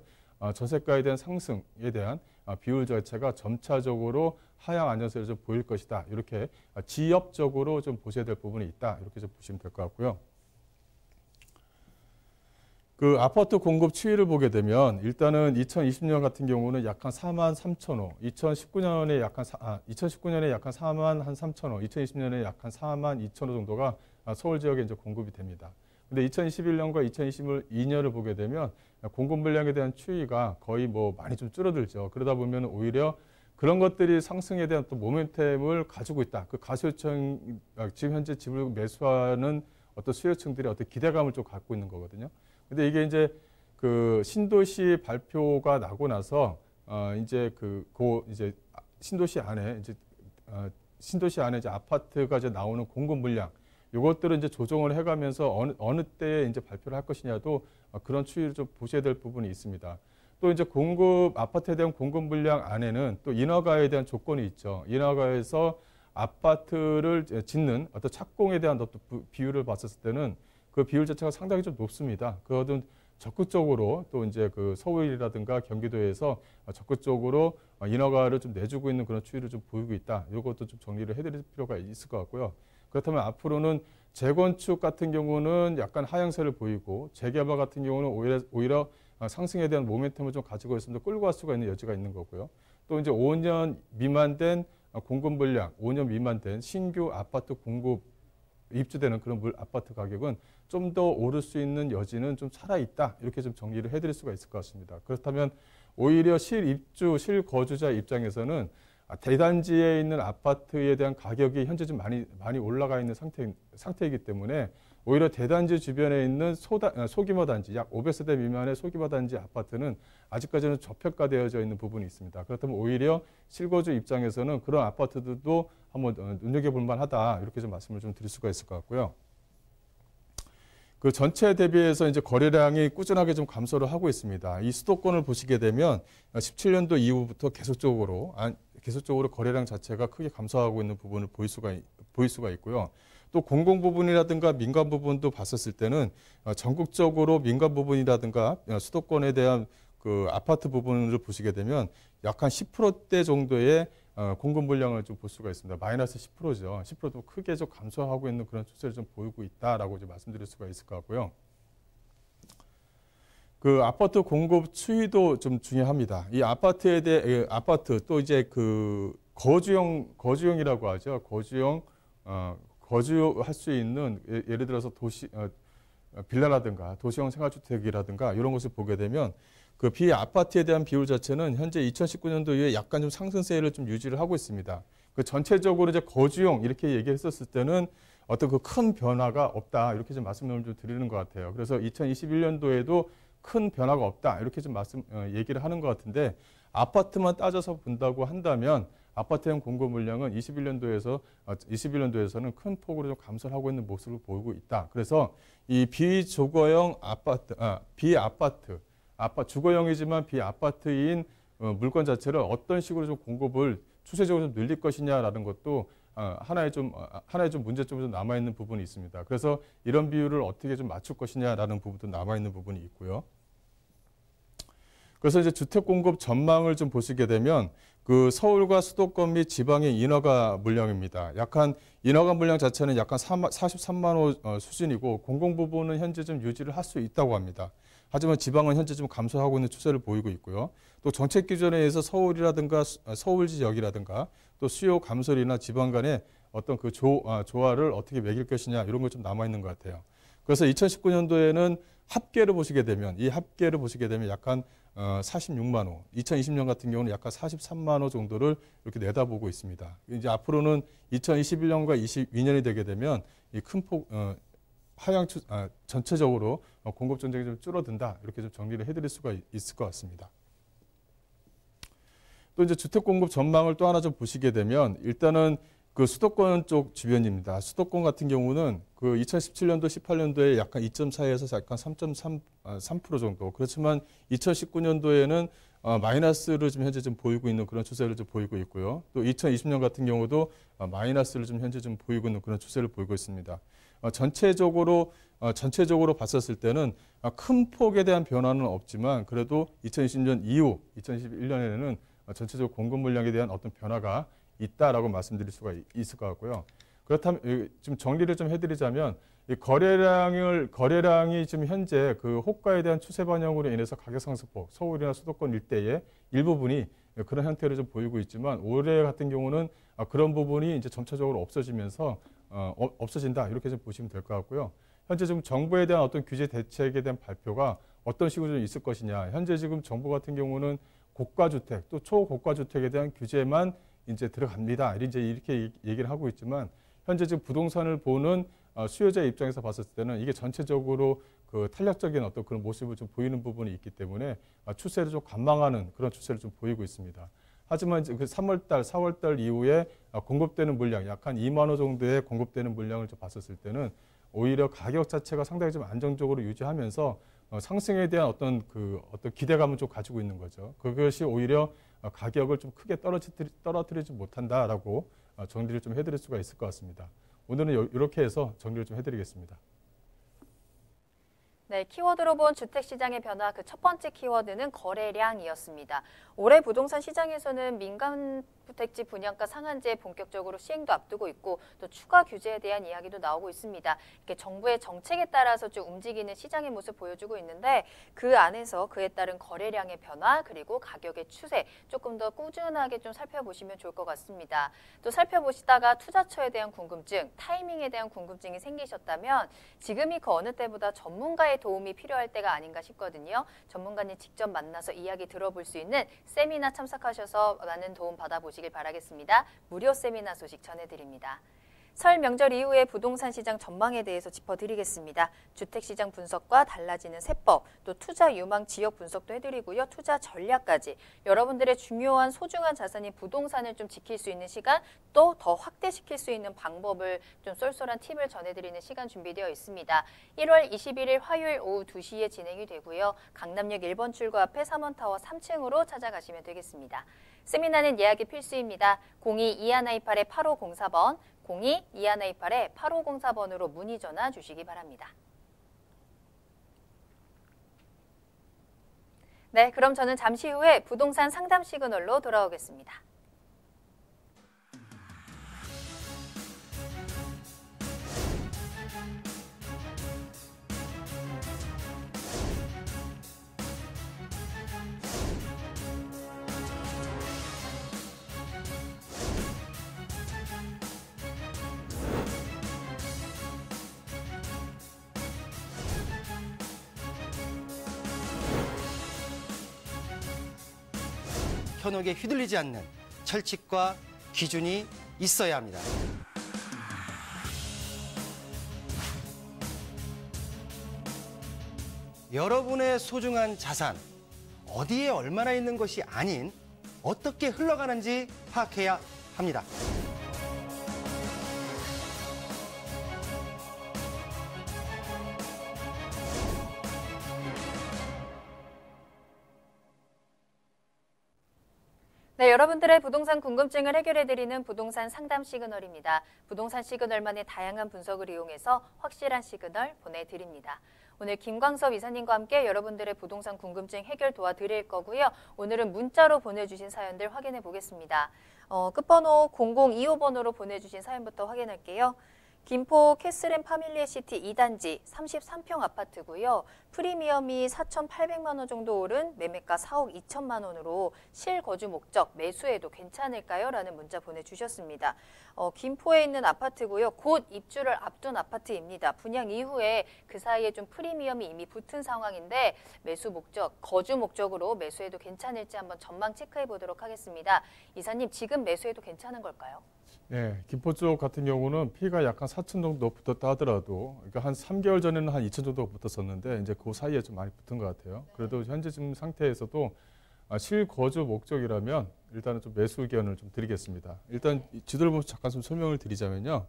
저세가에 대한 상승에 대한 비율 자체가 점차적으로 하향 안정세를 좀 보일 것이다. 이렇게 지엽적으로 좀 보셔야 될 부분이 있다. 이렇게 좀 보시면 될 것 같고요. 그 아파트 공급 추이를 보게 되면 일단은 2020년 같은 경우는 약 한 4만 3천 호, 2019년에 약 한 4만 한 3천 호, 2020년에 약 한 4만 2천 호 정도가 서울 지역에 이제 공급이 됩니다. 근데 2021년과 2022년을 보게 되면 공급 물량에 대한 추이가 거의 뭐 많이 좀 줄어들죠. 그러다 보면 오히려 그런 것들이 상승에 대한 또 모멘텀을 가지고 있다. 그 가수요청, 지금 현재 집을 매수하는 어떤 수요층들이 어떤 기대감을 좀 갖고 있는 거거든요. 근데 이게 이제 그 신도시 발표가 나고 나서 이제 이제 신도시 안에 이제 아파트가 이제 나오는 공급 물량 요것들을 이제 조정을 해가면서 어느 때에 이제 발표를 할 것이냐도 그런 추이를 좀 보셔야 될 부분이 있습니다. 또 이제 아파트에 대한 공급 물량 안에는 또 인허가에 대한 조건이 있죠. 인허가에서 아파트를 짓는 어떤 착공에 대한 어떤 비율을 봤었을 때는 그 비율 자체가 상당히 좀 높습니다. 그것은 적극적으로 또 이제 그 서울이라든가 경기도에서 적극적으로 인허가를 좀 내주고 있는 그런 추이를 좀 보이고 있다. 이것도 좀 정리를 해드릴 필요가 있을 것 같고요. 그렇다면 앞으로는 재건축 같은 경우는 약간 하향세를 보이고 재개발 같은 경우는 오히려 상승에 대한 모멘텀을 좀 가지고 있으면서 끌고 갈 수가 있는 여지가 있는 거고요. 또 이제 5년 미만된 공급 물량, 5년 미만된 신규 아파트 공급 입주되는 그런 아파트 가격은 좀 더 오를 수 있는 여지는 좀 살아있다. 이렇게 좀 정리를 해드릴 수가 있을 것 같습니다. 그렇다면 오히려 실거주자 입장에서는 대단지에 있는 아파트에 대한 가격이 현재 좀 많이 올라가 있는 상태이기 때문에 오히려 대단지 주변에 있는 소규모 단지, 약 500세대 미만의 소규모 단지 아파트는 아직까지는 저평가되어져 있는 부분이 있습니다. 그렇다면 오히려 실거주 입장에서는 그런 아파트들도 한번 눈여겨볼 만하다. 이렇게 좀 말씀을 좀 드릴 수가 있을 것 같고요. 그 전체 대비해서 이제 거래량이 꾸준하게 좀 감소를 하고 있습니다. 이 수도권을 보시게 되면 17년도 이후부터 계속적으로 거래량 자체가 크게 감소하고 있는 부분을 보일 수가 있고요. 또 공공 부분이라든가 민간 부분도 봤었을 때는 전국적으로 민간 부분이라든가 수도권에 대한 그 아파트 부분을 보시게 되면 약 한 10%대 정도의 공급 물량을 좀 볼 수가 있습니다. 마이너스 10%죠. 10%도 크게 좀 감소하고 있는 그런 추세를 좀 보이고 있다라고 이제 말씀드릴 수가 있을 것 같고요. 그 아파트 공급 추이도 좀 중요합니다. 이 아파트에 대해 아파트 또 이제 그 거주형이라고 하죠. 거주할 수 있는 예를 들어서 빌라라든가 도시형 생활주택이라든가 이런 것을 보게 되면 그 비아파트에 대한 비율 자체는 현재 2019년도 이후에 약간 좀 상승세를 좀 유지를 하고 있습니다. 그 전체적으로 이제 거주용 이렇게 얘기했었을 때는 어떤 그 큰 변화가 없다 이렇게 좀 말씀을 좀 드리는 것 같아요. 그래서 2021년도에도 큰 변화가 없다 이렇게 좀 얘기를 하는 것 같은데 아파트만 따져서 본다고 한다면 아파트형 공급 물량은 21년도에서는 큰 폭으로 좀 감소를 하고 있는 모습을 보이고 있다. 그래서 이 비주거형 주거형이지만 비아파트인 물건 자체를 어떤 식으로 좀 공급을 추세적으로 좀 늘릴 것이냐라는 것도 하나의 좀 문제점이 좀 남아 있는 부분이 있습니다. 그래서 이런 비율을 어떻게 좀 맞출 것이냐라는 부분도 남아 있는 부분이 있고요. 그래서 이제 주택 공급 전망을 좀 보시게 되면 그 서울과 수도권 및 지방의 인허가 물량입니다. 인허가 물량 자체는 약간 43만 호 수준이고 공공 부분은 현재 좀 유지를 할 수 있다고 합니다. 하지만 지방은 현재 좀 감소하고 있는 추세를 보이고 있고요. 또 정책 기준에 의해서 서울이라든가 서울 지역이라든가 또 수요 감소리나 지방 간의 어떤 그 조화를 어떻게 매길 것이냐 이런 것 좀 남아 있는 것 같아요. 그래서 2019년도에는 합계를 보시게 되면 약간 46만 호, 2020년 같은 경우는 약간 43만 호 정도를 이렇게 내다보고 있습니다. 이제 앞으로는 2021년과 22년이 되게 되면 이 큰 폭 전체적으로 공급 전쟁이 좀 줄어든다, 이렇게 좀 정리를 해드릴 수가 있을 것 같습니다. 또 이제 주택 공급 전망을 또 하나 좀 보시게 되면 일단은 그 수도권 쪽 주변입니다. 수도권 같은 경우는 그 2017년도, 18년도에 약간 2.4에서 약간 3% 정도. 그렇지만 2019년도에는 마이너스를 좀 현재 좀 보이고 있는 그런 추세를 좀 보이고 있고요. 또 2020년 같은 경우도 마이너스를 좀 현재 좀 보이고 있는 그런 추세를 보이고 있습니다. 전체적으로 봤었을 때는 큰 폭에 대한 변화는 없지만 그래도 2020년 이후 2021년에는 전체적으로 공급 물량에 대한 어떤 변화가 있다라고 말씀드릴 수가 있을 것 같고요. 그렇다면 좀 정리를 좀 해드리자면 이 거래량이 지금 현재 그 호가에 대한 추세 반영으로 인해서 가격 상승폭, 서울이나 수도권 일대의 일부분이 그런 형태를 좀 보이고 있지만 올해 같은 경우는 그런 부분이 이제 점차적으로 없어지면서 없어진다, 이렇게 좀 보시면 될 것 같고요. 현재 지금 정부에 대한 어떤 규제 대책에 대한 발표가 어떤 식으로 좀 있을 것이냐. 현재 지금 정부 같은 경우는 고가주택 또 초고가주택에 대한 규제만 이제 들어갑니다. 이렇게 얘기를 하고 있지만 현재 지금 부동산을 보는 수요자 입장에서 봤을 때는 이게 전체적으로 그 탄력적인 어떤 그런 모습을 좀 보이는 부분이 있기 때문에 추세를 좀 관망하는 그런 추세를 좀 보이고 있습니다. 하지만 그 3월달, 4월달 이후에 공급되는 물량, 약 한 2만 호 정도의 공급되는 물량을 좀 봤었을 때는 오히려 가격 자체가 상당히 좀 안정적으로 유지하면서 상승에 대한 어떤 기대감을 좀 가지고 있는 거죠. 그것이 오히려 가격을 좀 크게 떨어뜨리지 못한다라고 정리를 좀 해드릴 수가 있을 것 같습니다. 오늘은 이렇게 해서 정리를 좀 해드리겠습니다. 네, 키워드로 본 주택시장의 변화, 그 첫 번째 키워드는 거래량이었습니다. 올해 부동산 시장에서는 민간주택지 분양가 상한제 본격적으로 시행도 앞두고 있고 또 추가 규제에 대한 이야기도 나오고 있습니다. 이렇게 정부의 정책에 따라서 좀 움직이는 시장의 모습 보여주고 있는데 그 안에서 그에 따른 거래량의 변화 그리고 가격의 추세 조금 더 꾸준하게 좀 살펴보시면 좋을 것 같습니다. 또 살펴보시다가 투자처에 대한 궁금증, 타이밍에 대한 궁금증이 생기셨다면 지금이 그 어느 때보다 전문가의 도움이 필요할 때가 아닌가 싶거든요. 전문가님 직접 만나서 이야기 들어볼 수 있는 세미나 참석하셔서 많은 도움 받아보시길 바라겠습니다. 무료 세미나 소식 전해드립니다. 설 명절 이후의 부동산 시장 전망에 대해서 짚어드리겠습니다. 주택시장 분석과 달라지는 세법, 또 투자 유망 지역 분석도 해드리고요. 투자 전략까지 여러분들의 중요한 소중한 자산인 부동산을 좀 지킬 수 있는 시간, 또 더 확대시킬 수 있는 방법을 좀 쏠쏠한 팁을 전해드리는 시간 준비되어 있습니다. 1월 21일 화요일 오후 2시에 진행이 되고요. 강남역 1번 출구 앞에 3원타워 3층으로 찾아가시면 되겠습니다. 세미나는 예약이 필수입니다. 02-2128-8504번, 02-2128-8504번으로 문의 전화 주시기 바랍니다. 네, 그럼 저는 잠시 후에 부동산 상담 시그널로 돌아오겠습니다. 현혹에 휘둘리지 않는 철칙과 기준이 있어야 합니다. 여러분의 소중한 자산, 어디에 얼마나 있는 것이 아닌 어떻게 흘러가는지 파악해야 합니다. 네, 여러분들의 부동산 궁금증을 해결해드리는 부동산 상담 시그널입니다. 부동산 시그널만의 다양한 분석을 이용해서 확실한 시그널 보내드립니다. 오늘 김광섭 이사님과 함께 여러분들의 부동산 궁금증 해결 도와드릴 거고요. 오늘은 문자로 보내주신 사연들 확인해 보겠습니다. 끝번호 0025번으로 보내주신 사연부터 확인할게요. 김포 캐슬앤 파밀리시티 2단지 33평 아파트고요. 프리미엄이 4,800만 원 정도 오른 매매가 4억 2천만 원으로 실거주 목적 매수해도 괜찮을까요? 라는 문자 보내주셨습니다. 김포에 있는 아파트고요. 곧 입주를 앞둔 아파트입니다. 분양 이후에 그 사이에 좀 프리미엄이 이미 붙은 상황인데 매수 목적, 거주 목적으로 매수해도 괜찮을지 한번 전망 체크해 보도록 하겠습니다. 이사님, 지금 매수해도 괜찮은 걸까요? 네, 김포 쪽 같은 경우는 피가 약간 4천 정도 붙었다 하더라도, 그러니까 한 3개월 전에는 한 2천 정도 붙었었는데 이제 그 사이에 좀 많이 붙은 것 같아요. 그래도 현재 지금 상태에서도 실거주 목적이라면 일단은 좀 매수 의견을 좀 드리겠습니다. 일단 지도를 보면서 잠깐 좀 설명을 드리자면요.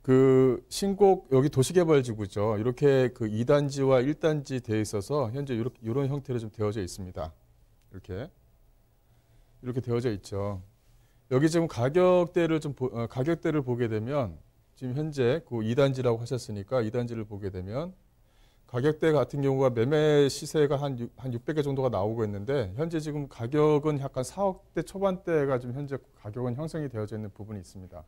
그 신곡 여기 도시개발지구죠. 이렇게 그 2단지와 1단지 되어 있어서 현재 이런 형태로 좀 되어져 있습니다. 이렇게 되어져 있죠. 여기 지금 가격대를 보게 되면 지금 현재 그 2단지라고 하셨으니까 2단지를 보게 되면 가격대 같은 경우가 매매 시세가 한 600개 정도가 나오고 있는데 현재 지금 가격은 약간 4억대 초반대가 지금 현재 가격은 형성이 되어져 있는 부분이 있습니다.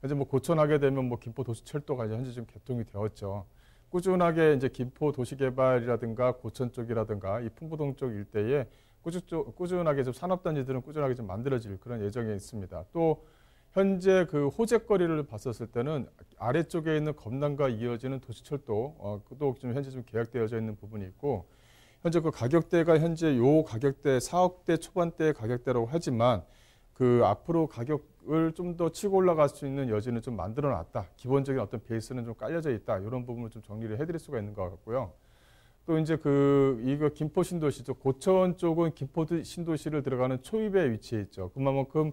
현재 뭐 고천하게 되면 뭐 김포 도시철도가 현재 지금 개통이 되었죠. 꾸준하게 이제 김포 도시개발이라든가 고천 쪽이라든가 이 풍부동 쪽 일대에 꾸준하게 좀 산업단지들은 꾸준하게 좀 만들어질 그런 예정에 있습니다. 또 현재 그 호재거리를 봤었을 때는 아래쪽에 있는 검단과 이어지는 도시철도 또 좀 현재 좀 계약되어져 있는 부분이 있고 현재 그 가격대가 현재 요 가격대 4억대 초반대 가격대라고 하지만 그 앞으로 가격을 좀 더 치고 올라갈 수 있는 여지는 좀 만들어 놨다. 기본적인 어떤 베이스는 좀 깔려져 있다. 이런 부분을 좀 정리를 해드릴 수가 있는 것 같고요. 또 이제 이거 김포 신도시죠. 고천 쪽은 김포 신도시를 들어가는 초입에 위치해 있죠. 그만큼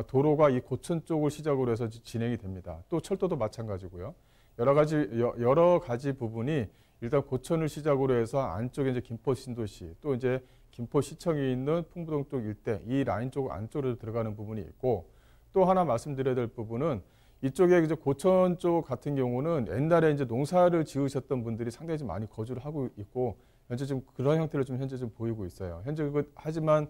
도로가 이 고천 쪽을 시작으로 해서 진행이 됩니다. 또 철도도 마찬가지고요. 여러 가지 부분이 일단 고천을 시작으로 해서 안쪽에 이제 김포 신도시 또 이제 김포 시청이 있는 풍부동 쪽 일대 이 라인 쪽 안쪽으로 들어가는 부분이 있고 또 하나 말씀드려야 될 부분은 이쪽에 이제 고천 쪽 같은 경우는 옛날에 이제 농사를 지으셨던 분들이 상당히 좀 많이 거주를 하고 있고 현재 좀 그런 형태를 좀 현재 좀 보이고 있어요. 현재 하지만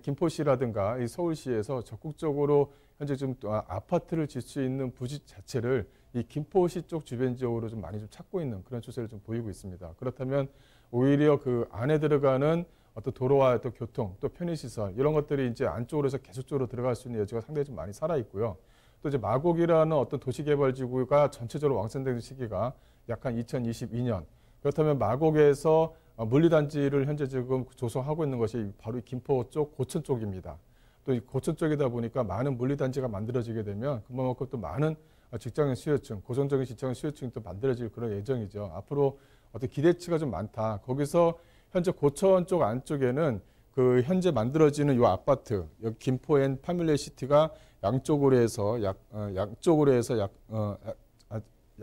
김포시라든가 이 서울시에서 적극적으로 현재 좀 아파트를 질 수 있는 부지 자체를 이 김포시 쪽 주변 지역으로 좀 많이 좀 찾고 있는 그런 추세를 좀 보이고 있습니다. 그렇다면 오히려 그 안에 들어가는 어떤 도로와 또 교통, 또 편의시설 이런 것들이 이제 안쪽으로 해서 계속적으로 들어갈 수 있는 여지가 상당히 좀 많이 살아 있고요. 또 이제 마곡이라는 어떤 도시개발지구가 전체적으로 완성되는 시기가 약 한 2022년. 그렇다면 마곡에서 물리단지를 현재 지금 조성하고 있는 것이 바로 김포 쪽 고천 쪽입니다. 또 이 고천 쪽이다 보니까 많은 물리단지가 만들어지게 되면 그만큼 또 많은 직장인 수요층, 고정적인 직장인 수요층이 또 만들어질 그런 예정이죠. 앞으로 어떤 기대치가 좀 많다. 거기서 현재 고천 쪽 안쪽에는 그 현재 만들어지는 이 아파트, 여기 김포 앤 파밀리시티가 양쪽으로 해서 약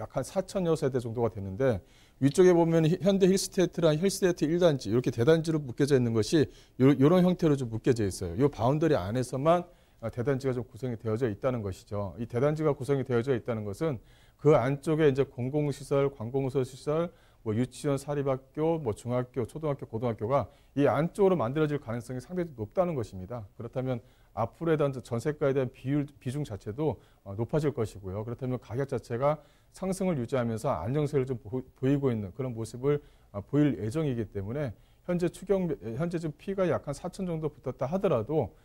한 4천여 세대 정도가 되는데 위쪽에 보면 현대 힐스테이트랑 힐스테이트 1단지 이렇게 대단지로 묶여져 있는 것이 이런 형태로 좀 묶여져 있어요. 이 바운더리 안에서만 대단지가 좀 구성이 되어져 있다는 것이죠. 이 대단지가 구성이 되어져 있다는 것은 그 안쪽에 이제 공공시설, 관공서시설, 뭐 유치원, 사립학교, 뭐 중학교, 초등학교, 고등학교가 이 안쪽으로 만들어질 가능성이 상당히 높다는 것입니다. 그렇다면 앞으로에 대한 전세가에 대한 비중 자체도 높아질 것이고요. 그렇다면 가격 자체가 상승을 유지하면서 안정세를 좀 보이고 있는 그런 모습을 보일 예정이기 때문에 현재 지금 피가 약 한 4천 정도 붙었다 하더라도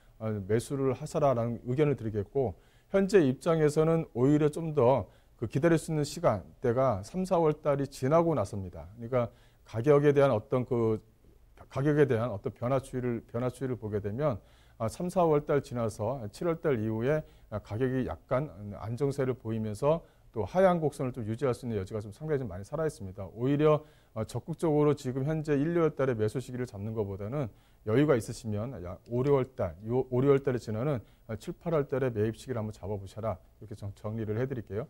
매수를 하사라라는 의견을 드리겠고 현재 입장에서는 오히려 좀 더 그 기다릴 수 있는 시간대가 3, 4월 달이 지나고 나섭니다. 그러니까 가격에 대한 어떤 변화 추이를 보게 되면 3, 4월 달 지나서 7월 달 이후에 가격이 약간 안정세를 보이면서 또 하향 곡선을 좀 유지할 수 있는 여지가 좀 상당히 좀 많이 살아 있습니다. 오히려 적극적으로 지금 현재 1, 2월 달에 매수 시기를 잡는 것보다는 여유가 있으시면 5, 6월 달, 5, 6월 달에 지나는 7, 8월 달에 매입 시기를 한번 잡아보셔라. 이렇게 정리를 해드릴게요.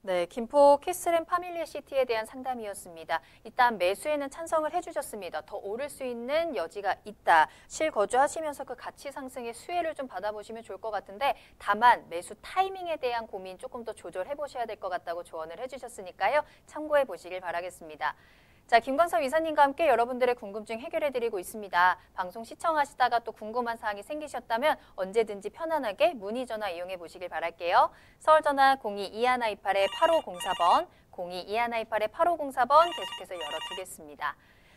네, 김포 캐슬앤 파밀리시티에 대한 상담이었습니다. 일단 매수에는 찬성을 해주셨습니다. 더 오를 수 있는 여지가 있다. 실거주하시면서 그 가치 상승의 수혜를 좀 받아보시면 좋을 것 같은데 다만 매수 타이밍에 대한 고민 조금 더 조절해 보셔야 될 것 같다고 조언을 해주셨으니까요. 참고해 보시길 바라겠습니다. 자, 김광섭 이사님과 함께 여러분들의 궁금증 해결해드리고 있습니다. 방송 시청하시다가 또 궁금한 사항이 생기셨다면 언제든지 편안하게 문의 전화 이용해 보시길 바랄게요. 서울 전화 02-2128-8504번, 02-2128-8504번 계속해서 열어두겠습니다.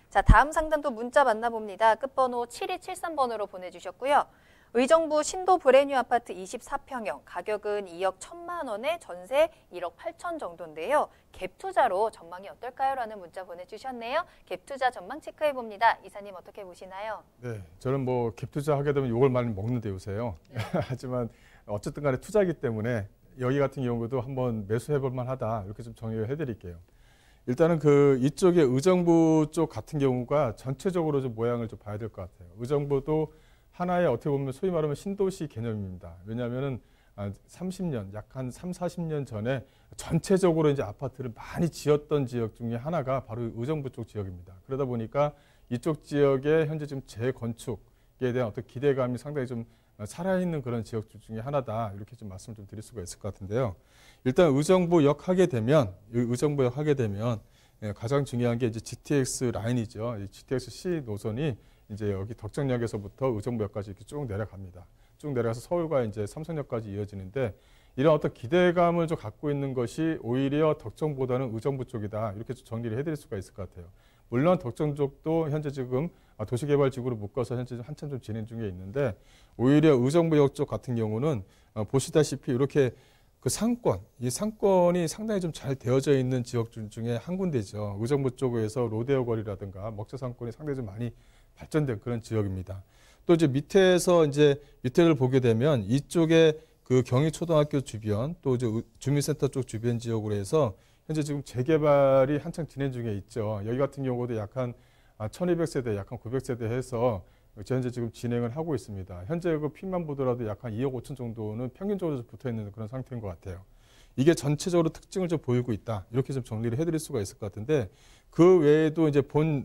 자, 다음 상담도 문자 만나봅니다. 끝번호 7273번으로 보내주셨고요. 의정부 신도 브레뉴 아파트 24평형, 가격은 2억 1천만 원에 전세 1억 8천 정도인데요. 갭 투자로 전망이 어떨까요? 라는 문자 보내주셨네요. 갭 투자 전망 체크해봅니다. 이사님 어떻게 보시나요? 네, 저는 뭐 갭 투자하게 되면 이걸 많이 먹는데 요새요. 네. 하지만 어쨌든 간에 투자이기 때문에 여기 같은 경우도 한번 매수해볼 만하다 이렇게 좀 정리를 해드릴게요. 일단은 이쪽에 의정부 쪽 같은 경우가 전체적으로 좀 모양을 좀 봐야 될 것 같아요. 의정부도 하나의 어떻게 보면 소위 말하면 신도시 개념입니다. 왜냐하면은 30년, 약 한 3, 40년 전에 전체적으로 이제 아파트를 많이 지었던 지역 중에 하나가 바로 의정부 쪽 지역입니다. 그러다 보니까 이쪽 지역에 현재 지금 재건축에 대한 어떤 기대감이 상당히 좀 살아있는 그런 지역 중에 하나다. 이렇게 좀 말씀을 좀 드릴 수가 있을 것 같은데요. 일단 의정부역 하게 되면 가장 중요한 게 이제 GTX 라인이죠. GTX C 노선이 이제 여기 덕정역에서부터 의정부역까지 이렇게 쭉 내려갑니다. 쭉 내려가서 서울과 이제 삼성역까지 이어지는데 이런 어떤 기대감을 좀 갖고 있는 것이 오히려 덕정보다는 의정부 쪽이다. 이렇게 좀 정리를 해드릴 수가 있을 것 같아요. 물론 덕정 쪽도 현재 지금 도시개발지구로 묶어서 현재 한참 좀 진행 중에 있는데 오히려 의정부역 쪽 같은 경우는 보시다시피 이렇게 이 상권이 상당히 좀 잘 되어져 있는 지역 중에 한 군데죠. 의정부 쪽에서 로데오 거리라든가 먹자 상권이 상당히 좀 많이 발전된 그런 지역입니다. 또 이제 밑에를 보게 되면 이쪽에 경희초등학교 주변 또 이제 주민센터 쪽 주변 지역으로 해서 현재 지금 재개발이 한창 진행 중에 있죠. 여기 같은 경우도 약 한 1200세대, 약 한 900세대 해서 현재 지금 진행을 하고 있습니다. 현재 핀만 보더라도 약 한 2억 5천 정도는 평균적으로 붙어 있는 그런 상태인 것 같아요. 이게 전체적으로 특징을 좀 보이고 있다. 이렇게 좀 정리를 해드릴 수가 있을 것 같은데 그 외에도 이제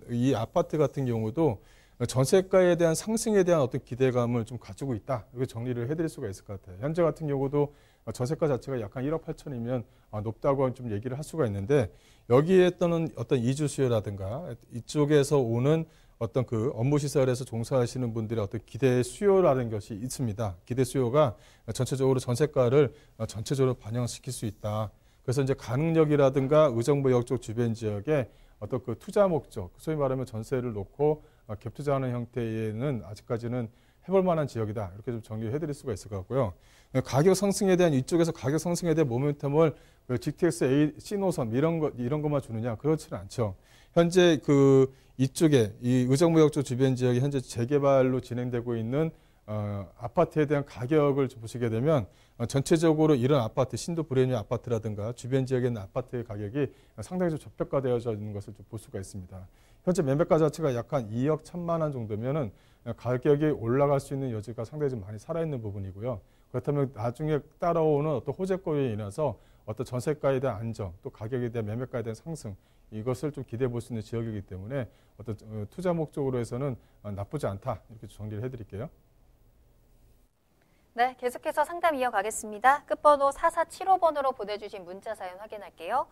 이 아파트 같은 경우도 전세가에 대한 상승에 대한 어떤 기대감을 좀 가지고 있다. 이렇게 정리를 해드릴 수가 있을 것 같아요. 현재 같은 경우도 전세가 자체가 약간 1억 8천이면 높다고 좀 얘기를 할 수가 있는데 여기에 떠는 어떤 이주 수요라든가 이쪽에서 오는 어떤 업무 시설에서 종사하시는 분들의 어떤 기대 수요라는 것이 있습니다. 기대 수요가 전체적으로 전세가를 전체적으로 반영시킬 수 있다. 그래서 이제 가능역이라든가 의정부역 쪽 주변 지역에 어떤 투자 목적, 소위 말하면 전세를 놓고 갭 투자하는 형태에는 아직까지는 해볼 만한 지역이다. 이렇게 좀 정리를 해드릴 수가 있을 것 같고요. 가격 상승에 대한 이쪽에서 가격 상승에 대한 모멘텀을 GTX A, C 노선 이런 것만 주느냐? 그렇지는 않죠. 현재 이쪽에 이 의정부역 쪽 주변 지역이 현재 재개발로 진행되고 있는 아파트에 대한 가격을 보시게 되면 전체적으로 이런 아파트, 신도 브레뉴 아파트라든가 주변 지역에 있는 아파트의 가격이 상당히 좀 저평가되어져 있는 것을 좀 볼 수가 있습니다. 현재 매매가 자체가 약 한 2억 1천만 원 정도면은 가격이 올라갈 수 있는 여지가 상당히 좀 많이 살아있는 부분이고요. 그렇다면 나중에 따라오는 어떤 호재거리에 인해서 어떤 전세가에 대한 안정, 또 가격에 대한 매매가에 대한 상승, 이것을 좀 기대해 볼 수 있는 지역이기 때문에 어떤 투자 목적으로 해서는 나쁘지 않다. 이렇게 정리를 해드릴게요. 네, 계속해서 상담 이어가겠습니다. 끝번호 4475번으로 보내주신 문자 사연 확인할게요.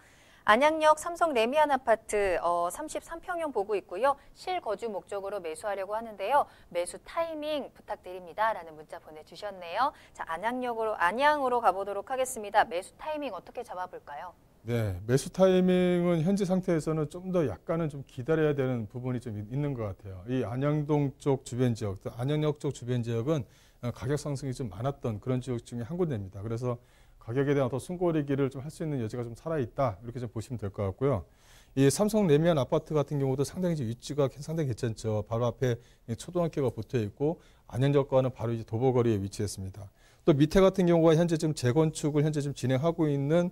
안양역 삼성 레미안 아파트 33평형 보고 있고요. 실거주 목적으로 매수하려고 하는데요. 매수 타이밍 부탁드립니다. 라는 문자 보내주셨네요. 자, 안양으로 가보도록 하겠습니다. 매수 타이밍 어떻게 잡아볼까요? 네, 매수 타이밍은 현재 상태에서는 좀 더 약간은 좀 기다려야 되는 부분이 좀 있는 것 같아요. 이 안양동 쪽 주변 지역, 또 안양역 쪽 주변 지역은 가격 상승이 좀 많았던 그런 지역 중에 한 군데입니다. 그래서 가격에 대한 어떤 숨고르기를 좀 할 수 있는 여지가 좀 살아있다. 이렇게 좀 보시면 될 것 같고요. 이 삼성 레미안 아파트 같은 경우도 상당히 위치가 상당히 괜찮죠. 바로 앞에 초등학교가 붙어 있고 안양역과는 바로 이제 도보거리에 위치했습니다. 또 밑에 같은 경우가 현재 지금 재건축을 현재 좀 진행하고 있는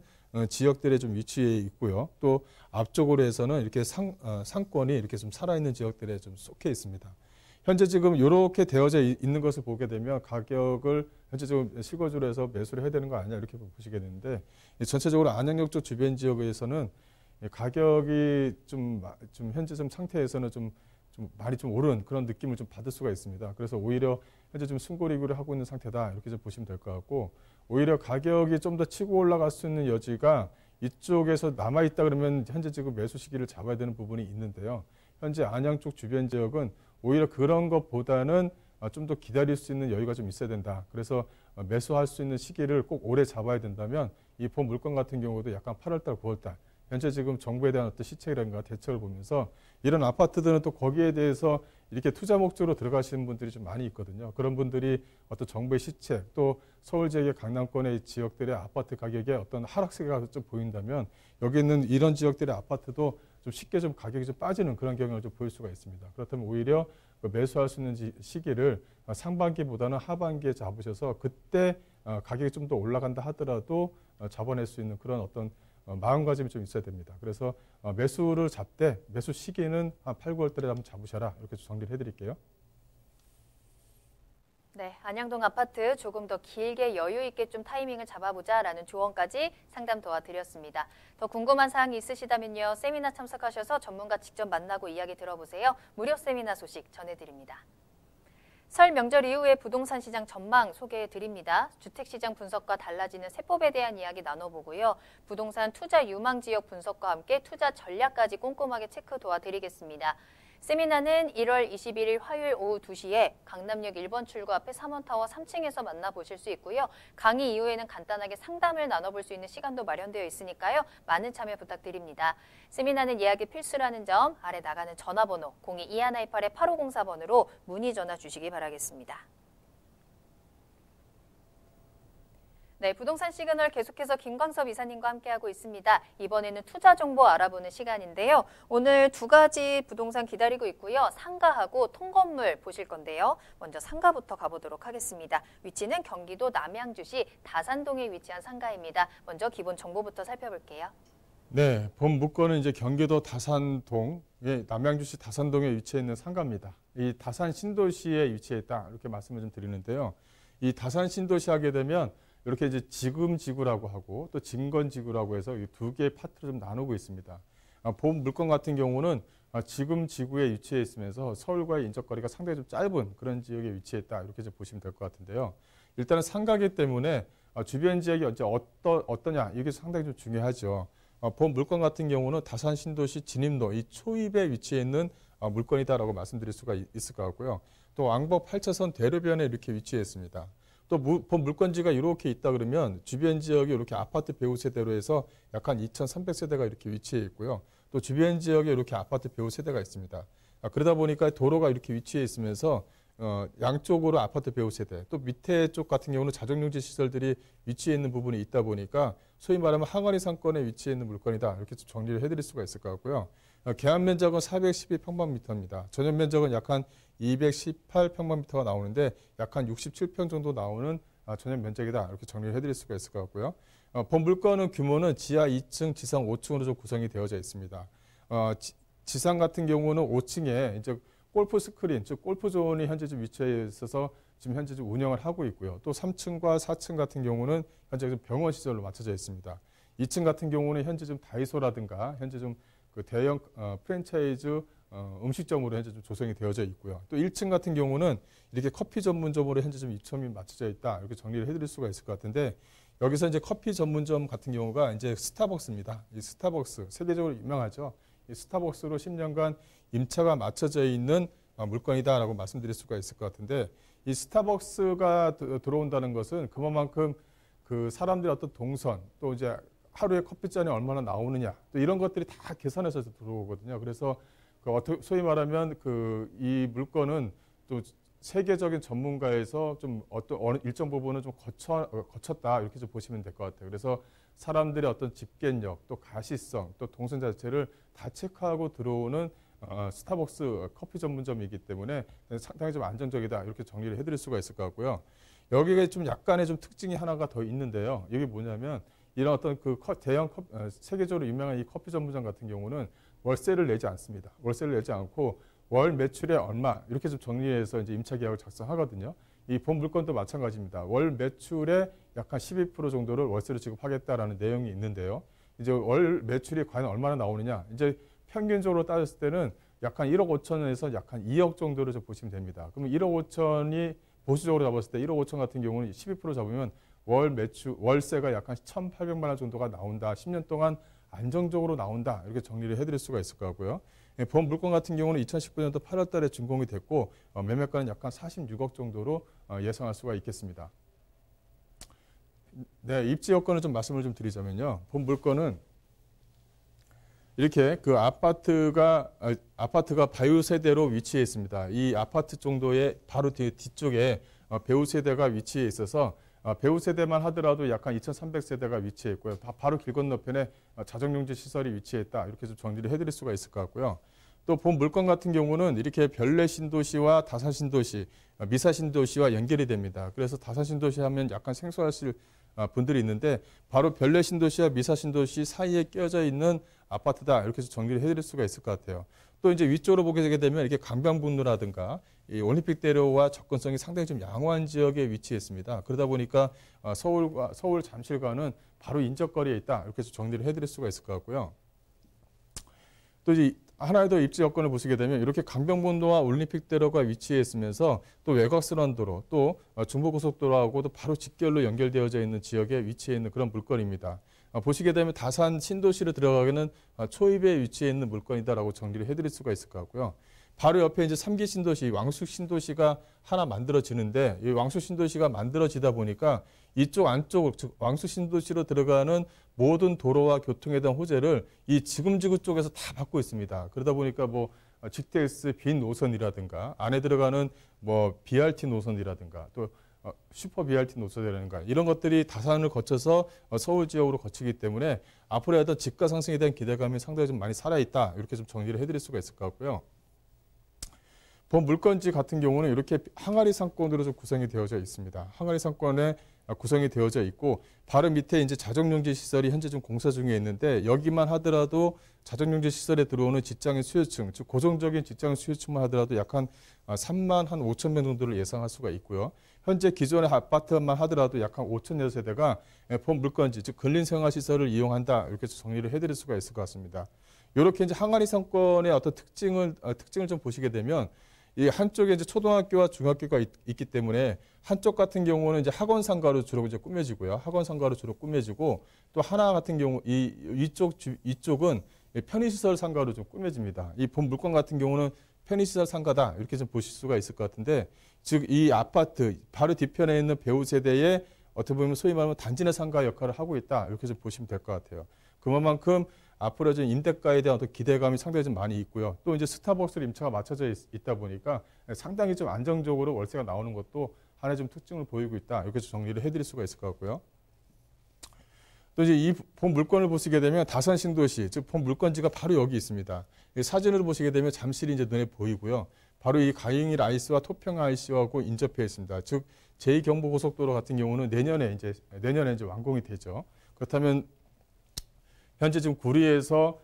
지역들에 좀 위치해 있고요. 또 앞쪽으로 해서는 이렇게 상권이 이렇게 좀 살아있는 지역들에 좀 속해 있습니다. 현재 지금 이렇게 되어져 있는 것을 보게 되면 가격을 현재 지금 실거주로 해서 매수를 해야 되는 거 아니냐 이렇게 보시게 되는데 전체적으로 안양역 쪽 주변 지역에서는 가격이 좀 현재 좀 상태에서는 좀 많이 좀 오른 그런 느낌을 좀 받을 수가 있습니다. 그래서 오히려 현재 좀 숨고르기를 하고 있는 상태다 이렇게 좀 보시면 될 것 같고 오히려 가격이 좀 더 치고 올라갈 수 있는 여지가 이쪽에서 남아있다 그러면 현재 지금 매수 시기를 잡아야 되는 부분이 있는데요. 현재 안양 쪽 주변 지역은 오히려 그런 것보다는 좀 더 기다릴 수 있는 여유가 좀 있어야 된다. 그래서 매수할 수 있는 시기를 꼭 오래 잡아야 된다면 이 본 물건 같은 경우도 약간 8월달, 9월달 현재 지금 정부에 대한 어떤 시책이라든가 대책을 보면서 이런 아파트들은 또 거기에 대해서 이렇게 투자 목적으로 들어가시는 분들이 좀 많이 있거든요. 그런 분들이 어떤 정부의 시책 또 서울 지역의 강남권의 지역들의 아파트 가격에 어떤 하락세가 좀 보인다면 여기 있는 이런 지역들의 아파트도 좀 쉽게 좀 가격이 좀 빠지는 그런 경향을 좀 보일 수가 있습니다. 그렇다면 오히려 매수할 수 있는 시기를 상반기보다는 하반기에 잡으셔서 그때 가격이 좀 더 올라간다 하더라도 잡아낼 수 있는 그런 어떤 마음가짐이 좀 있어야 됩니다. 그래서 매수를 잡되 매수 시기는 한 8, 9월 달에 한번 잡으셔라 이렇게 정리를 해드릴게요. 네, 안양동 아파트 조금 더 길게 여유 있게 좀 타이밍을 잡아보자라는 조언까지 상담 도와드렸습니다. 더 궁금한 사항이 있으시다면요. 세미나 참석하셔서 전문가 직접 만나고 이야기 들어보세요. 무료 세미나 소식 전해드립니다. 설 명절 이후의 부동산 시장 전망 소개해드립니다. 주택시장 분석과 달라지는 세법에 대한 이야기 나눠보고요. 부동산 투자 유망 지역 분석과 함께 투자 전략까지 꼼꼼하게 체크 도와드리겠습니다. 세미나는 1월 21일 화요일 오후 2시에 강남역 1번 출구 앞에 3원타워 3층에서 만나보실 수 있고요. 강의 이후에는 간단하게 상담을 나눠볼 수 있는 시간도 마련되어 있으니까요. 많은 참여 부탁드립니다. 세미나는 예약이 필수라는 점 아래 나가는 전화번호 02-2128-8504번으로 문의 전화 주시기 바라겠습니다. 네, 부동산 시그널 계속해서 김광섭 이사님과 함께하고 있습니다. 이번에는 투자 정보 알아보는 시간인데요. 오늘 두 가지 부동산 기다리고 있고요. 상가하고 통건물 보실 건데요. 먼저 상가부터 가보도록 하겠습니다. 위치는 경기도 남양주시 다산동에 위치한 상가입니다. 먼저 기본 정보부터 살펴볼게요. 네, 본 물건은 이제 경기도 다산동의 남양주시 다산동에 위치해 있는 상가입니다. 이 다산 신도시에 위치해 있다 이렇게 말씀을 좀 드리는데요. 이 다산 신도시 하게 되면 이렇게 이제 지금지구라고 하고 또 진건지구라고 해서 이 두 개의 파트로 좀 나누고 있습니다. 본 물건 같은 경우는 지금지구에 위치해 있으면서 서울과의 인접거리가 상당히 좀 짧은 그런 지역에 위치해 있다 이렇게 좀 보시면 될 것 같은데요. 일단은 상가기 때문에 주변 지역이 언제 어떠냐 이게 상당히 좀 중요하죠. 본 물건 같은 경우는 다산 신도시 진입로 이 초입에 위치해 있는 물건이다라고 말씀드릴 수가 있을 것 같고요. 또 왕복 8차선 대로변에 이렇게 위치해 있습니다. 또 본 물건지가 이렇게 있다 그러면 주변 지역에 이렇게 아파트 배후 세대로 해서 약 한 2,300세대가 이렇게 위치해 있고요. 또 주변 지역에 이렇게 아파트 배후 세대가 있습니다. 그러다 보니까 도로가 이렇게 위치해 있으면서 양쪽으로 아파트 배후 세대, 또 밑에 쪽 같은 경우는 자정용지 시설들이 위치해 있는 부분이 있다 보니까 소위 말하면 항아리 상권에 위치해 있는 물건이다 이렇게 좀 정리를 해드릴 수가 있을 것 같고요. 계약 면적은 412평방미터입니다. 전용 면적은 약 한 218평방미터가 나오는데 약 한 67평 정도 나오는 전용 면적이다 이렇게 정리를 해드릴 수가 있을 것 같고요. 본 물건은 규모는 지하 2층, 지상 5층으로 좀 구성이 되어져 있습니다. 지상 같은 경우는 5층에 이제 골프 스크린, 즉 골프존이 현재 좀 위치해 있어서 지금 현재 좀 운영을 하고 있고요. 또 3층과 4층 같은 경우는 현재 좀 병원 시설로 맞춰져 있습니다. 2층 같은 경우는 현재 좀 다이소라든가 현재 좀 그 대형 프랜차이즈 음식점으로 현재 좀 조성이 되어져 있고요. 또 1층 같은 경우는 이렇게 커피 전문점으로 현재 좀 입점이 맞춰져 있다 이렇게 정리를 해드릴 수가 있을 것 같은데 여기서 이제 커피 전문점 같은 경우가 이제 스타벅스입니다. 이 스타벅스 세계적으로 유명하죠. 이 스타벅스로 10년간 임차가 맞춰져 있는 물건이다라고 말씀드릴 수가 있을 것 같은데 이 스타벅스가 들어온다는 것은 그만큼 그 사람들의 어떤 동선 또 이제 하루에 커피잔이 얼마나 나오느냐 또 이런 것들이 다 계산해서 들어오거든요. 그래서 소위 말하면 이 물건은 또 세계적인 전문가에서 좀 어느 일정 부분은 좀 거쳤다 이렇게 좀 보시면 될 것 같아요. 그래서 사람들의 어떤 집객력 또 가시성 또 동선 자체를 다 체크하고 들어오는 스타벅스 커피 전문점이기 때문에 상당히 좀 안정적이다 이렇게 정리를 해드릴 수가 있을 것 같고요. 여기에 좀 약간의 좀 특징이 하나가 더 있는데요. 이게 뭐냐면 이런 어떤 대형 세계적으로 유명한 이 커피 전문점 같은 경우는 월세를 내지 않습니다. 월세를 내지 않고 월 매출에 얼마 이렇게 좀 정리해서 이제 임차 계약을 작성하거든요. 이 본 물건도 마찬가지입니다. 월 매출의 약 한 12% 정도를 월세로 지급하겠다라는 내용이 있는데요. 이제 월 매출이 과연 얼마나 나오느냐? 이제 평균적으로 따졌을 때는 약 한 1억 5천에서 약 한 2억 정도를 좀 보시면 됩니다. 그러면 1억 5천이 보수적으로 잡았을 때 1억 5천 같은 경우는 12% 잡으면 월세가 약간 1,800만 원 정도가 나온다. 10년 동안 안정적으로 나온다. 이렇게 정리를 해드릴 수가 있을 것 같고요. 본 물건 같은 경우는 2019년도 8월 달에 준공이 됐고 매매가는 약간 46억 정도로 예상할 수가 있겠습니다. 네, 입지 여건을 좀 말씀을 좀 드리자면요. 본 물건은 이렇게 그 아파트가 배우 세대로 위치해 있습니다. 이 아파트 정도의 바로 뒤쪽에 배우 세대가 위치해 있어서 배우 세대만 하더라도 약간 2,300세대가 위치해 있고요. 바로 길 건너편에 자정용지 시설이 위치해 있다. 이렇게 좀 정리를 해드릴 수가 있을 것 같고요. 또 본 물건 같은 경우는 이렇게 별내 신도시와 다산 신도시, 미사 신도시와 연결이 됩니다. 그래서 다산 신도시 하면 약간 생소하실 분들이 있는데 바로 별내 신도시와 미사 신도시 사이에 끼어져 있는 아파트다. 이렇게 해서 정리를 해드릴 수가 있을 것 같아요. 또 이제 위쪽으로 보게 되면 이렇게 강변북로라든가 이 올림픽대로와 접근성이 상당히 좀 양호한 지역에 위치했습니다. 그러다 보니까 서울 잠실과는 바로 인접거리에 있다. 이렇게 해서 정리를 해드릴 수가 있을 것 같고요. 또 이제 하나의 더 입지 여건을 보시게 되면 이렇게 강변북로와 올림픽대로가 위치해 있으면서 또 외곽순환 도로 또 중부고속도로하고도 바로 직결로 연결되어져 있는 지역에 위치해 있는 그런 물건입니다. 보시게 되면 다산 신도시로 들어가기는 초입에 위치해 있는 물건이다라고 정리를 해드릴 수가 있을 것 같고요. 바로 옆에 이제 3기 신도시, 왕숙 신도시가 하나 만들어지는데 이 왕숙 신도시가 만들어지다 보니까 이쪽 안쪽, 즉 왕숙 신도시로 들어가는 모든 도로와 교통에 대한 호재를 이 지금지구 쪽에서 다 받고 있습니다. 그러다 보니까 뭐 GTX 빈 노선이라든가 안에 들어가는 뭐 BRT 노선이라든가 또 슈퍼 BRT 노선이라든가 이런 것들이 다산을 거쳐서 서울 지역으로 거치기 때문에 앞으로의 어떤 집가 상승에 대한 기대감이 상당히 좀 많이 살아있다. 이렇게 좀 정리를 해드릴 수가 있을 것 같고요. 본 물건지 같은 경우는 이렇게 항아리 상권으로 좀 구성이 되어져 있습니다. 항아리 상권에 구성이 되어져 있고 바로 밑에 이제 자정용지 시설이 현재 좀 공사 중에 있는데 여기만 하더라도 자정용지 시설에 들어오는 직장인 수요층, 즉 고정적인 직장인 수요층만 하더라도 약 한 3만 한 5천 명 정도를 예상할 수가 있고요. 현재 기존의 아파트만 하더라도 약 한 5천여 세대가 본 물건지, 즉 근린생활시설을 이용한다. 이렇게 정리를 해드릴 수가 있을 것 같습니다. 이렇게 이제 항아리 상권의 어떤 특징을 좀 보시게 되면 이 한쪽에 이제 초등학교와 중학교가 있기 때문에 한쪽 같은 경우는 이제 학원 상가로 주로 이제 꾸며지고요. 학원 상가로 주로 꾸며지고 또 하나 같은 경우 이쪽은 편의시설 상가로 좀 꾸며집니다. 이 본 물건 같은 경우는 편의시설 상가다 이렇게 좀 보실 수가 있을 것 같은데 즉 이 아파트 바로 뒤편에 있는 배우 세대의 어떻게 보면 소위 말하면 단지 내 상가 역할을 하고 있다 이렇게 좀 보시면 될 것 같아요. 그만큼 앞으로 좀 임대가에 대한 어떤 기대감이 상당히 좀 많이 있고요. 또 이제 스타벅스 임차가 맞춰져 있다 보니까 상당히 좀 안정적으로 월세가 나오는 것도 하나의 좀 특징을 보이고 있다. 이렇게 정리를 해드릴 수가 있을 것 같고요. 또 이제 이 본 물건을 보시게 되면 다산 신도시, 즉 본 물건지가 바로 여기 있습니다. 사진을 보시게 되면 잠실이 이제 눈에 보이고요. 바로 이 가영일 IC와 토평 IC하고 인접해 있습니다. 즉 제2경부고속도로 같은 경우는 내년에 이제 완공이 되죠. 그렇다면 현재 지금 구리에서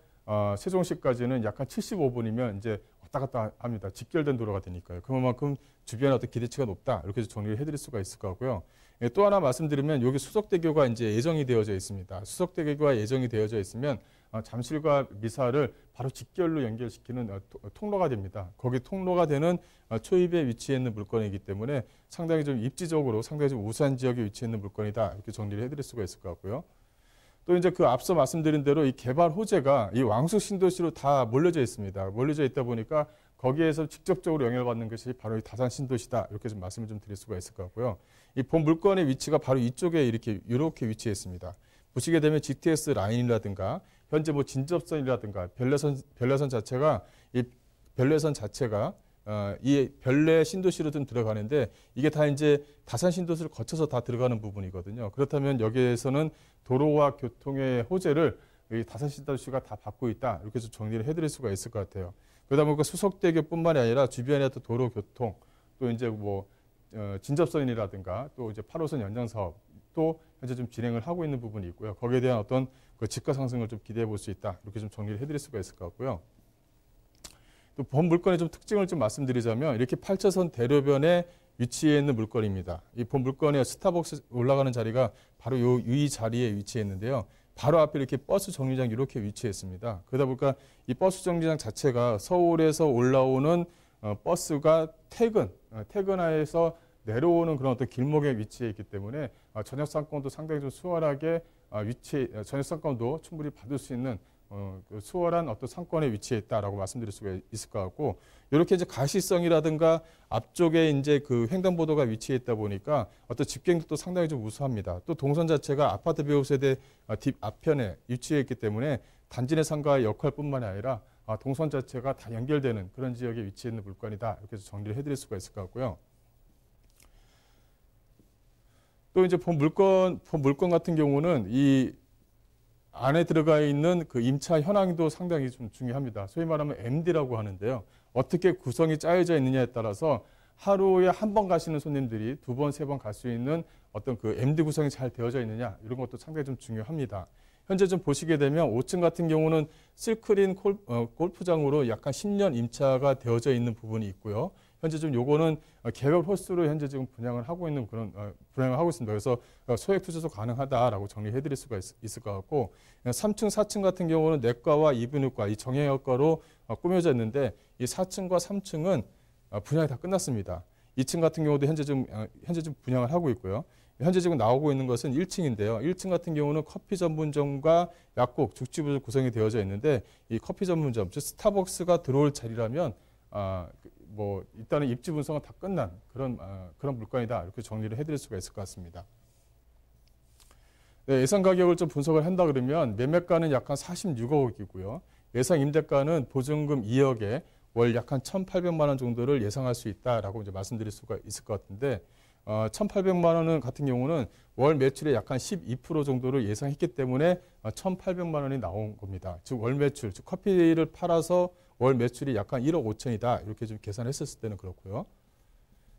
세종시까지는 약 한 75분이면 이제 왔다 갔다 합니다. 직결된 도로가 되니까요. 그만큼 주변에 어떤 기대치가 높다. 이렇게 정리를 해드릴 수가 있을 것 같고요. 또 하나 말씀드리면 여기 수석대교가 이제 예정이 되어져 있습니다. 수석대교가 예정이 되어져 있으면 잠실과 미사를 바로 직결로 연결시키는 통로가 됩니다. 거기 통로가 되는 초입에 위치해 있는 물건이기 때문에 상당히 좀 입지적으로 상당히 좀 우수한 지역에 위치해 있는 물건이다. 이렇게 정리를 해드릴 수가 있을 것 같고요. 또 이제 그 앞서 말씀드린 대로 이 개발 호재가 이 왕숙 신도시로 다 몰려져 있습니다. 몰려져 있다 보니까 거기에서 직접적으로 영향을 받는 것이 바로 이 다산 신도시다. 이렇게 좀 말씀을 좀 드릴 수가 있을 것 같고요. 이 본 물건의 위치가 바로 이쪽에 이렇게 위치해 있습니다. 보시게 되면 GTX 라인이라든가 현재 뭐 진접선이라든가 별내선 자체가 이 별내 신도시로 좀 들어가는데 이게 다 이제 다산 신도시를 거쳐서 다 들어가는 부분이거든요. 그렇다면 여기에서는 도로와 교통의 호재를 이 다산 신도시가 다 받고 있다. 이렇게 해서 정리를 해드릴 수가 있을 것 같아요. 그러다 보니까 수석대교뿐만이 아니라 주변의 또 도로 교통 또 이제 뭐 진접선이라든가 또 이제 8호선 연장 사업 또 현재 좀 진행을 하고 있는 부분이 있고요. 거기에 대한 어떤 그 집가 상승을 좀 기대해 볼 수 있다. 이렇게 좀 정리를 해드릴 수가 있을 것 같고요. 또 본 물건의 좀 특징을 좀 말씀드리자면 이렇게 8차선 대로변에 위치해 있는 물건입니다. 이 본 물건의 스타벅스 올라가는 자리가 바로 이 자리에 위치해 있는데요. 바로 앞에 이렇게 버스 정류장이 이렇게 위치했습니다. 그러다 보니까 이 버스 정류장 자체가 서울에서 올라오는 버스가 퇴근하여서 내려오는 그런 어떤 길목에 위치해 있기 때문에 전역 상권도 상당히 좀 수월하게 전역 상권도 충분히 받을 수 있는 그 수월한 어떤 상권에 위치해 있다라고 말씀드릴 수가 있을 것 같고, 이렇게 이제 가시성이라든가 앞쪽에 이제 그 횡단보도가 위치해 있다 보니까 어떤 집경도 상당히 좀 우수합니다. 또 동선 자체가 아파트 배우 세대 뒷 앞편에 위치해 있기 때문에 단지 내 상가의 역할뿐만이 아니라 동선 자체가 다 연결되는 그런 지역에 위치해 있는 물건이다, 이렇게 해서 정리를 해드릴 수가 있을 것 같고요. 또 이제 본 물건 같은 경우는 이 안에 들어가 있는 그 임차 현황도 상당히 좀 중요합니다. 소위 말하면 MD라고 하는데요. 어떻게 구성이 짜여져 있느냐에 따라서 하루에 한 번 가시는 손님들이 두 번, 세 번 갈 수 있는 어떤 그 MD 구성이 잘 되어져 있느냐, 이런 것도 상당히 좀 중요합니다. 현재 좀 보시게 되면 5층 같은 경우는 실크린 골프장으로 약간 10년 임차가 되어져 있는 부분이 있고요. 현재 좀 요거는 개별 호수로 현재 지금 분양을 하고 있는 그런 분양을 하고 있습니다. 그래서 소액 투자도 가능하다라고 정리해 드릴 수가 있을 것 같고, 3층, 4층 같은 경우는 내과와 이비인후과, 이 정형외과로 꾸며져 있는데, 이 4층과 3층은 분양이 다 끝났습니다. 2층 같은 경우도 현재 좀 분양을 하고 있고요. 현재 지금 나오고 있는 것은 1층인데요. 1층 같은 경우는 커피 전문점과 약국, 죽집으로 구성이 되어져 있는데, 이 커피 전문점, 즉 스타벅스가 들어올 자리라면 뭐 일단은 입지 분석은 다 끝난 그런 물건이다, 이렇게 정리를 해드릴 수가 있을 것 같습니다. 네, 예상 가격을 좀 분석을 한다 그러면 매매가는 약 한 46억이고요. 예상 임대가는 보증금 2억에 월 약 한 1,800만 원 정도를 예상할 수 있다라고 이제 말씀드릴 수가 있을 것 같은데, 1,800만 원 같은 경우는 월 매출의 약 한 12% 정도를 예상했기 때문에 1,800만 원이 나온 겁니다. 즉 월 매출, 즉 커피를 팔아서 월 매출이 약 한 1억 5천이다, 이렇게 좀 계산했었을 때는 그렇고요.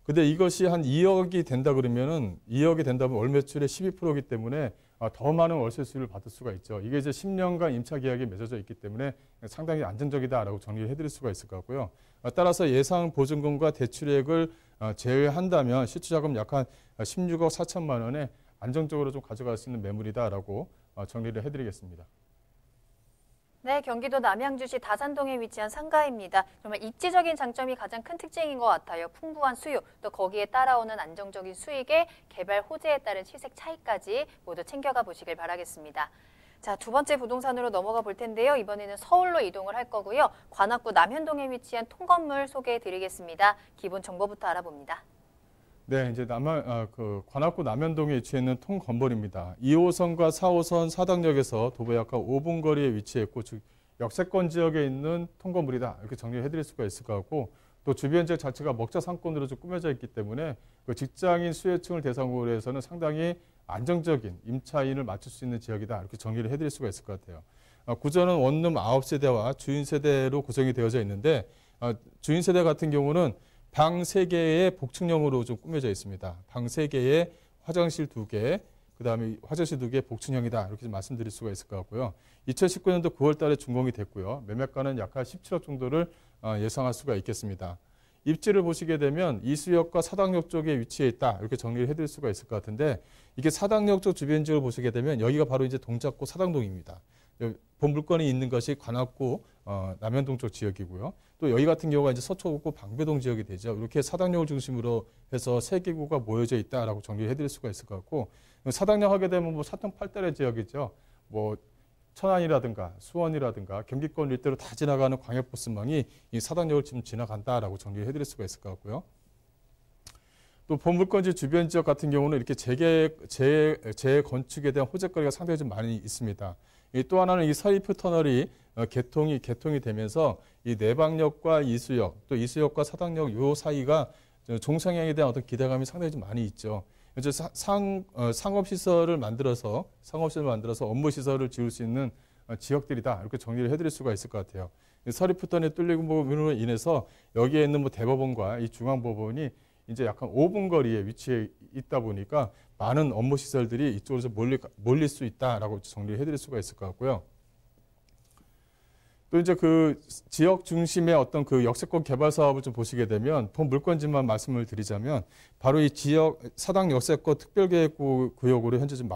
근데 이것이 한 2억이 된다 그러면은 2억이 된다면 월 매출의 12%이기 때문에 더 많은 월세 수익을 받을 수가 있죠. 이게 이제 10년간 임차 계약이 맺어져 있기 때문에 상당히 안정적이다라고 정리를 해드릴 수가 있을 것 같고요. 따라서 예상 보증금과 대출액을 제외한다면 실투자금 약 한 16억 4천만 원에 안정적으로 좀 가져갈 수 있는 매물이다라고 정리를 해드리겠습니다. 네, 경기도 남양주시 다산동에 위치한 상가입니다. 정말 입지적인 장점이 가장 큰 특징인 것 같아요. 풍부한 수요, 또 거기에 따라오는 안정적인 수익에 개발 호재에 따른 시세 차이까지 모두 챙겨가 보시길 바라겠습니다. 자, 두 번째 부동산으로 넘어가 볼 텐데요. 이번에는 서울로 이동을 할 거고요. 관악구 남현동에 위치한 통건물 소개해 드리겠습니다. 기본 정보부터 알아봅니다. 네, 이제 관악구 남현동에 위치해 있는 통건물입니다. 2호선과 4호선 사당역에서 도보 약 5분 거리에 위치했고, 즉 역세권 지역에 있는 통건물이다, 이렇게 정리해 드릴 수가 있을 것 같고, 또 주변 지역 자체가 먹자 상권으로 좀 꾸며져 있기 때문에 그 직장인 수혜층을 대상으로 해서는 상당히 안정적인 임차인을 맞출 수 있는 지역이다, 이렇게 정리를 해드릴 수가 있을 것 같아요. 구조는 원룸 9세대와 주인 세대로 구성이 되어져 있는데, 주인 세대 같은 경우는 방 3개의 복층형으로 좀 꾸며져 있습니다. 방 3개에 화장실 2개, 그다음에 화장실 2개 복층형이다, 이렇게 말씀드릴 수가 있을 것 같고요. 2019년도 9월 달에 준공이 됐고요. 매매가는 약 한 17억 정도를 예상할 수가 있겠습니다. 입지를 보시게 되면 이수역과 사당역 쪽에 위치해 있다, 이렇게 정리를 해드릴 수가 있을 것 같은데, 이게 사당역 쪽 주변 지역을 보시게 되면 여기가 바로 이제 동작구 사당동입니다. 본 물건이 있는 것이 관악구 남현동 쪽 지역이고요. 또 여기 같은 경우가 이제 서초구 방배동 지역이 되죠. 이렇게 사당역을 중심으로 해서 3개구가 모여져 있다라고 정리를 해드릴 수가 있을 것 같고, 사당역 하게 되면 뭐 사통 8달의 지역이죠. 뭐 천안이라든가 수원이라든가 경기권 일대로 다 지나가는 광역버스망이 이 사당역을 지금 지나간다라고 정리를 해드릴 수가 있을 것 같고요. 또 본 물건지 주변 지역 같은 경우는 이렇게 재건축에 대한 호재거리가 상당히 좀 많이 있습니다. 또 하나는 이 서귀포 터널이 개통이 되면서 이 내방역과 이수역, 또 이수역과 사당역 요 사이가 종상향에 대한 어떤 기대감이 상당히 좀 많이 있죠. 이제 상업시설을 만들어서 업무 시설을 지을 수 있는 지역들이다, 이렇게 정리를 해드릴 수가 있을 것 같아요. 서귀포 터널이 뚫림으로 인해서 여기에 있는 뭐 대법원과 이 중앙법원이 이제 약간 5분 거리에 위치해 있다 보니까 많은 업무 시설들이 이쪽으로 몰릴 수 있다라고 정리를 해드릴 수가 있을 것 같고요. 또 이제 그 지역 중심의 어떤 그 역세권 개발 사업을 좀 보시게 되면 본 물건지만 말씀을 드리자면 바로 이 지역 사당 역세권 특별계획구역으로 현재 좀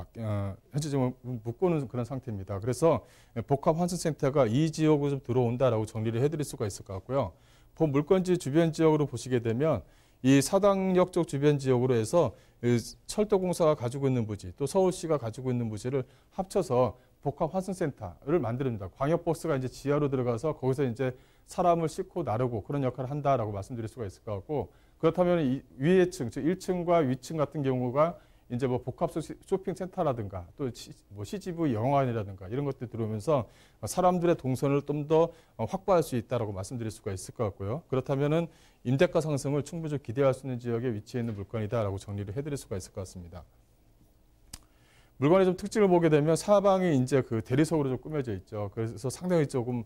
묶고는 그런 상태입니다. 그래서 복합환승센터가 이 지역으로 좀 들어온다라고 정리를 해드릴 수가 있을 것 같고요. 본 물건지 주변 지역으로 보시게 되면 이 사당역 쪽 주변 지역으로 해서 철도공사가 가지고 있는 부지, 또 서울시가 가지고 있는 부지를 합쳐서 복합환승센터를 만듭니다. 광역버스가 이제 지하로 들어가서 거기서 이제 사람을 싣고 나르고 그런 역할을 한다라고 말씀드릴 수가 있을 것 같고, 그렇다면 이 위의 층, 즉 1층과 위층 같은 경우가 이제 뭐 복합 쇼핑센터라든가 또 뭐 CGV 영화관이라든가 이런 것들이 들어오면서 사람들의 동선을 좀 더 확보할 수 있다라고 말씀드릴 수가 있을 것 같고요. 그렇다면은 임대가 상승을 충분히 좀 기대할 수 있는 지역에 위치해 있는 물건이다라고 정리를 해드릴 수가 있을 것 같습니다. 물건의 좀 특징을 보게 되면 사방이 이제 그 대리석으로 좀 꾸며져 있죠. 그래서 상당히 조금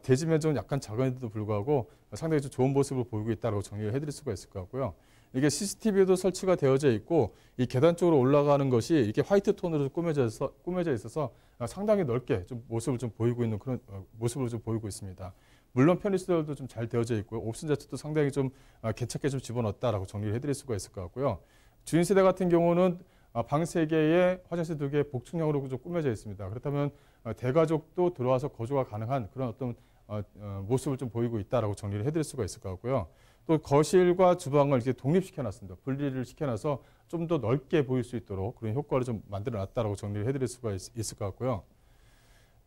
대지 면적은 약간 작은데도 불구하고 상당히 좀 좋은 모습을 보이고 있다고 정리를 해드릴 수가 있을 것 같고요. 이게 CCTV도 설치가 되어져 있고 이 계단 쪽으로 올라가는 것이 이렇게 화이트 톤으로 꾸며져 있어서 상당히 넓게 좀 모습을 좀 보이고 있는 그런 모습으로 좀 보이고 있습니다. 물론 편의시설도 좀 잘 되어져 있고요. 옵션 자체도 상당히 좀 괜찮게 좀 집어넣었다라고 정리를 해드릴 수가 있을 것 같고요. 주인 세대 같은 경우는 방 3개에 화장실 2개 복층형으로 좀 꾸며져 있습니다. 그렇다면 대가족도 들어와서 거주가 가능한 그런 어떤 모습을 좀 보이고 있다라고 정리를 해드릴 수가 있을 것 같고요. 또 거실과 주방을 이렇게 독립시켜놨습니다. 분리를 시켜놔서 좀 더 넓게 보일 수 있도록 그런 효과를 좀 만들어놨다라고 정리를 해드릴 수가 있을 것 같고요.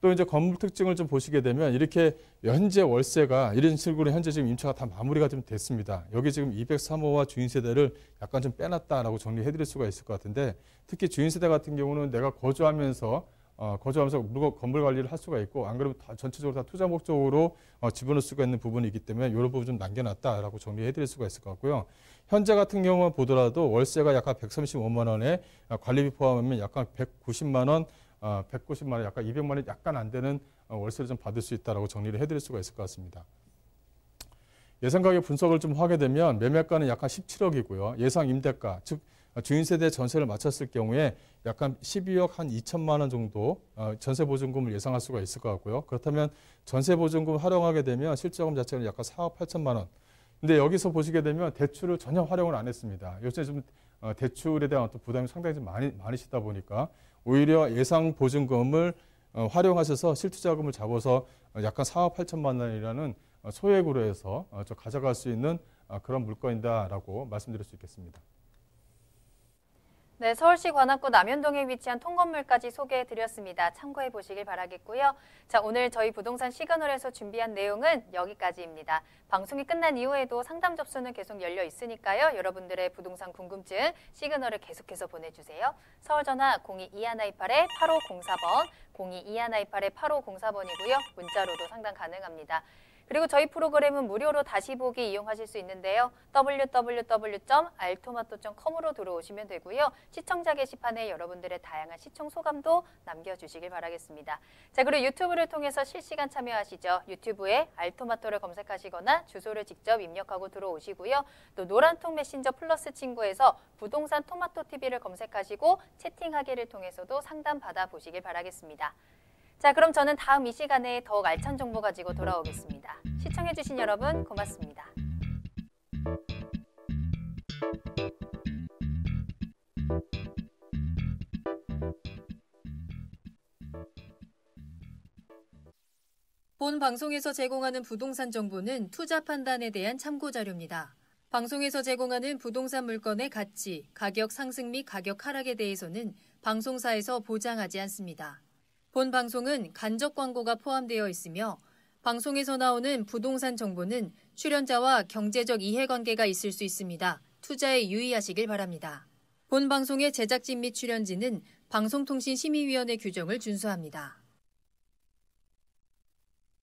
또 이제 건물 특징을 좀 보시게 되면 이렇게 현재 월세가 이런 식으로 현재 지금 임차가 다 마무리가 좀 됐습니다. 여기 지금 203호와 주인 세대를 약간 좀 빼놨다라고 정리해 드릴 수가 있을 것 같은데, 특히 주인 세대 같은 경우는 내가 거주하면서 건물 관리를 할 수가 있고, 안 그러면 다 전체적으로 다 투자 목적으로 집어넣을 수가 있는 부분이 있기 때문에 이런 부분 좀 남겨놨다라고 정리해 드릴 수가 있을 것 같고요. 현재 같은 경우만 보더라도 월세가 약간 135만 원에 관리비 포함하면 약간 190만 원, 190만 원, 약간 200만 원이 약간 안 되는 월세를 좀 받을 수 있다라고 정리를 해드릴 수가 있을 것 같습니다. 예상 가격 분석을 좀 하게 되면 매매가는 약간 17억이고요. 예상 임대가, 즉 주인 세대 전세를 맞췄을 경우에 약간 12억 한 2천만 원 정도 전세 보증금을 예상할 수가 있을 것 같고요. 그렇다면 전세 보증금 활용하게 되면 실제금 자체는 약간 4억 8천만 원. 근데 여기서 보시게 되면 대출을 전혀 활용을 안 했습니다. 요새 좀 대출에 대한 어떤 부담이 상당히 좀 많으시다 보니까 오히려 예상 보증금을 활용하셔서 실투자금을 잡아서 약간 4억 8천만 원이라는 소액으로 해서 가져갈 수 있는 그런 물건이다라고 말씀드릴 수 있겠습니다. 네, 서울시 관악구 남현동에 위치한 통건물까지 소개해드렸습니다. 참고해 보시길 바라겠고요. 자, 오늘 저희 부동산 시그널에서 준비한 내용은 여기까지입니다. 방송이 끝난 이후에도 상담 접수는 계속 열려 있으니까요. 여러분들의 부동산 궁금증 시그널을 계속해서 보내주세요. 서울전화 022128-8504번, 022128-8504번이고요. 문자로도 상담 가능합니다. 그리고 저희 프로그램은 무료로 다시 보기 이용하실 수 있는데요. www.altomato.com으로 들어오시면 되고요. 시청자 게시판에 여러분들의 다양한 시청 소감도 남겨주시길 바라겠습니다. 자, 그리고 유튜브를 통해서 실시간 참여하시죠. 유튜브에 알토마토를 검색하시거나 주소를 직접 입력하고 들어오시고요. 또 노란통 메신저 플러스 친구에서 부동산 토마토 TV를 검색하시고 채팅하기를 통해서도 상담 받아보시길 바라겠습니다. 자, 그럼 저는 다음 이 시간에 더욱 알찬 정보 가지고 돌아오겠습니다. 시청해주신 여러분 고맙습니다. 본 방송에서 제공하는 부동산 정보는 투자 판단에 대한 참고 자료입니다. 방송에서 제공하는 부동산 물건의 가치, 가격 상승 및 가격 하락에 대해서는 방송사에서 보장하지 않습니다. 본 방송은 간접 광고가 포함되어 있으며 방송에서 나오는 부동산 정보는 출연자와 경제적 이해관계가 있을 수 있습니다. 투자에 유의하시길 바랍니다. 본 방송의 제작진 및 출연진은 방송통신심의위원회 규정을 준수합니다.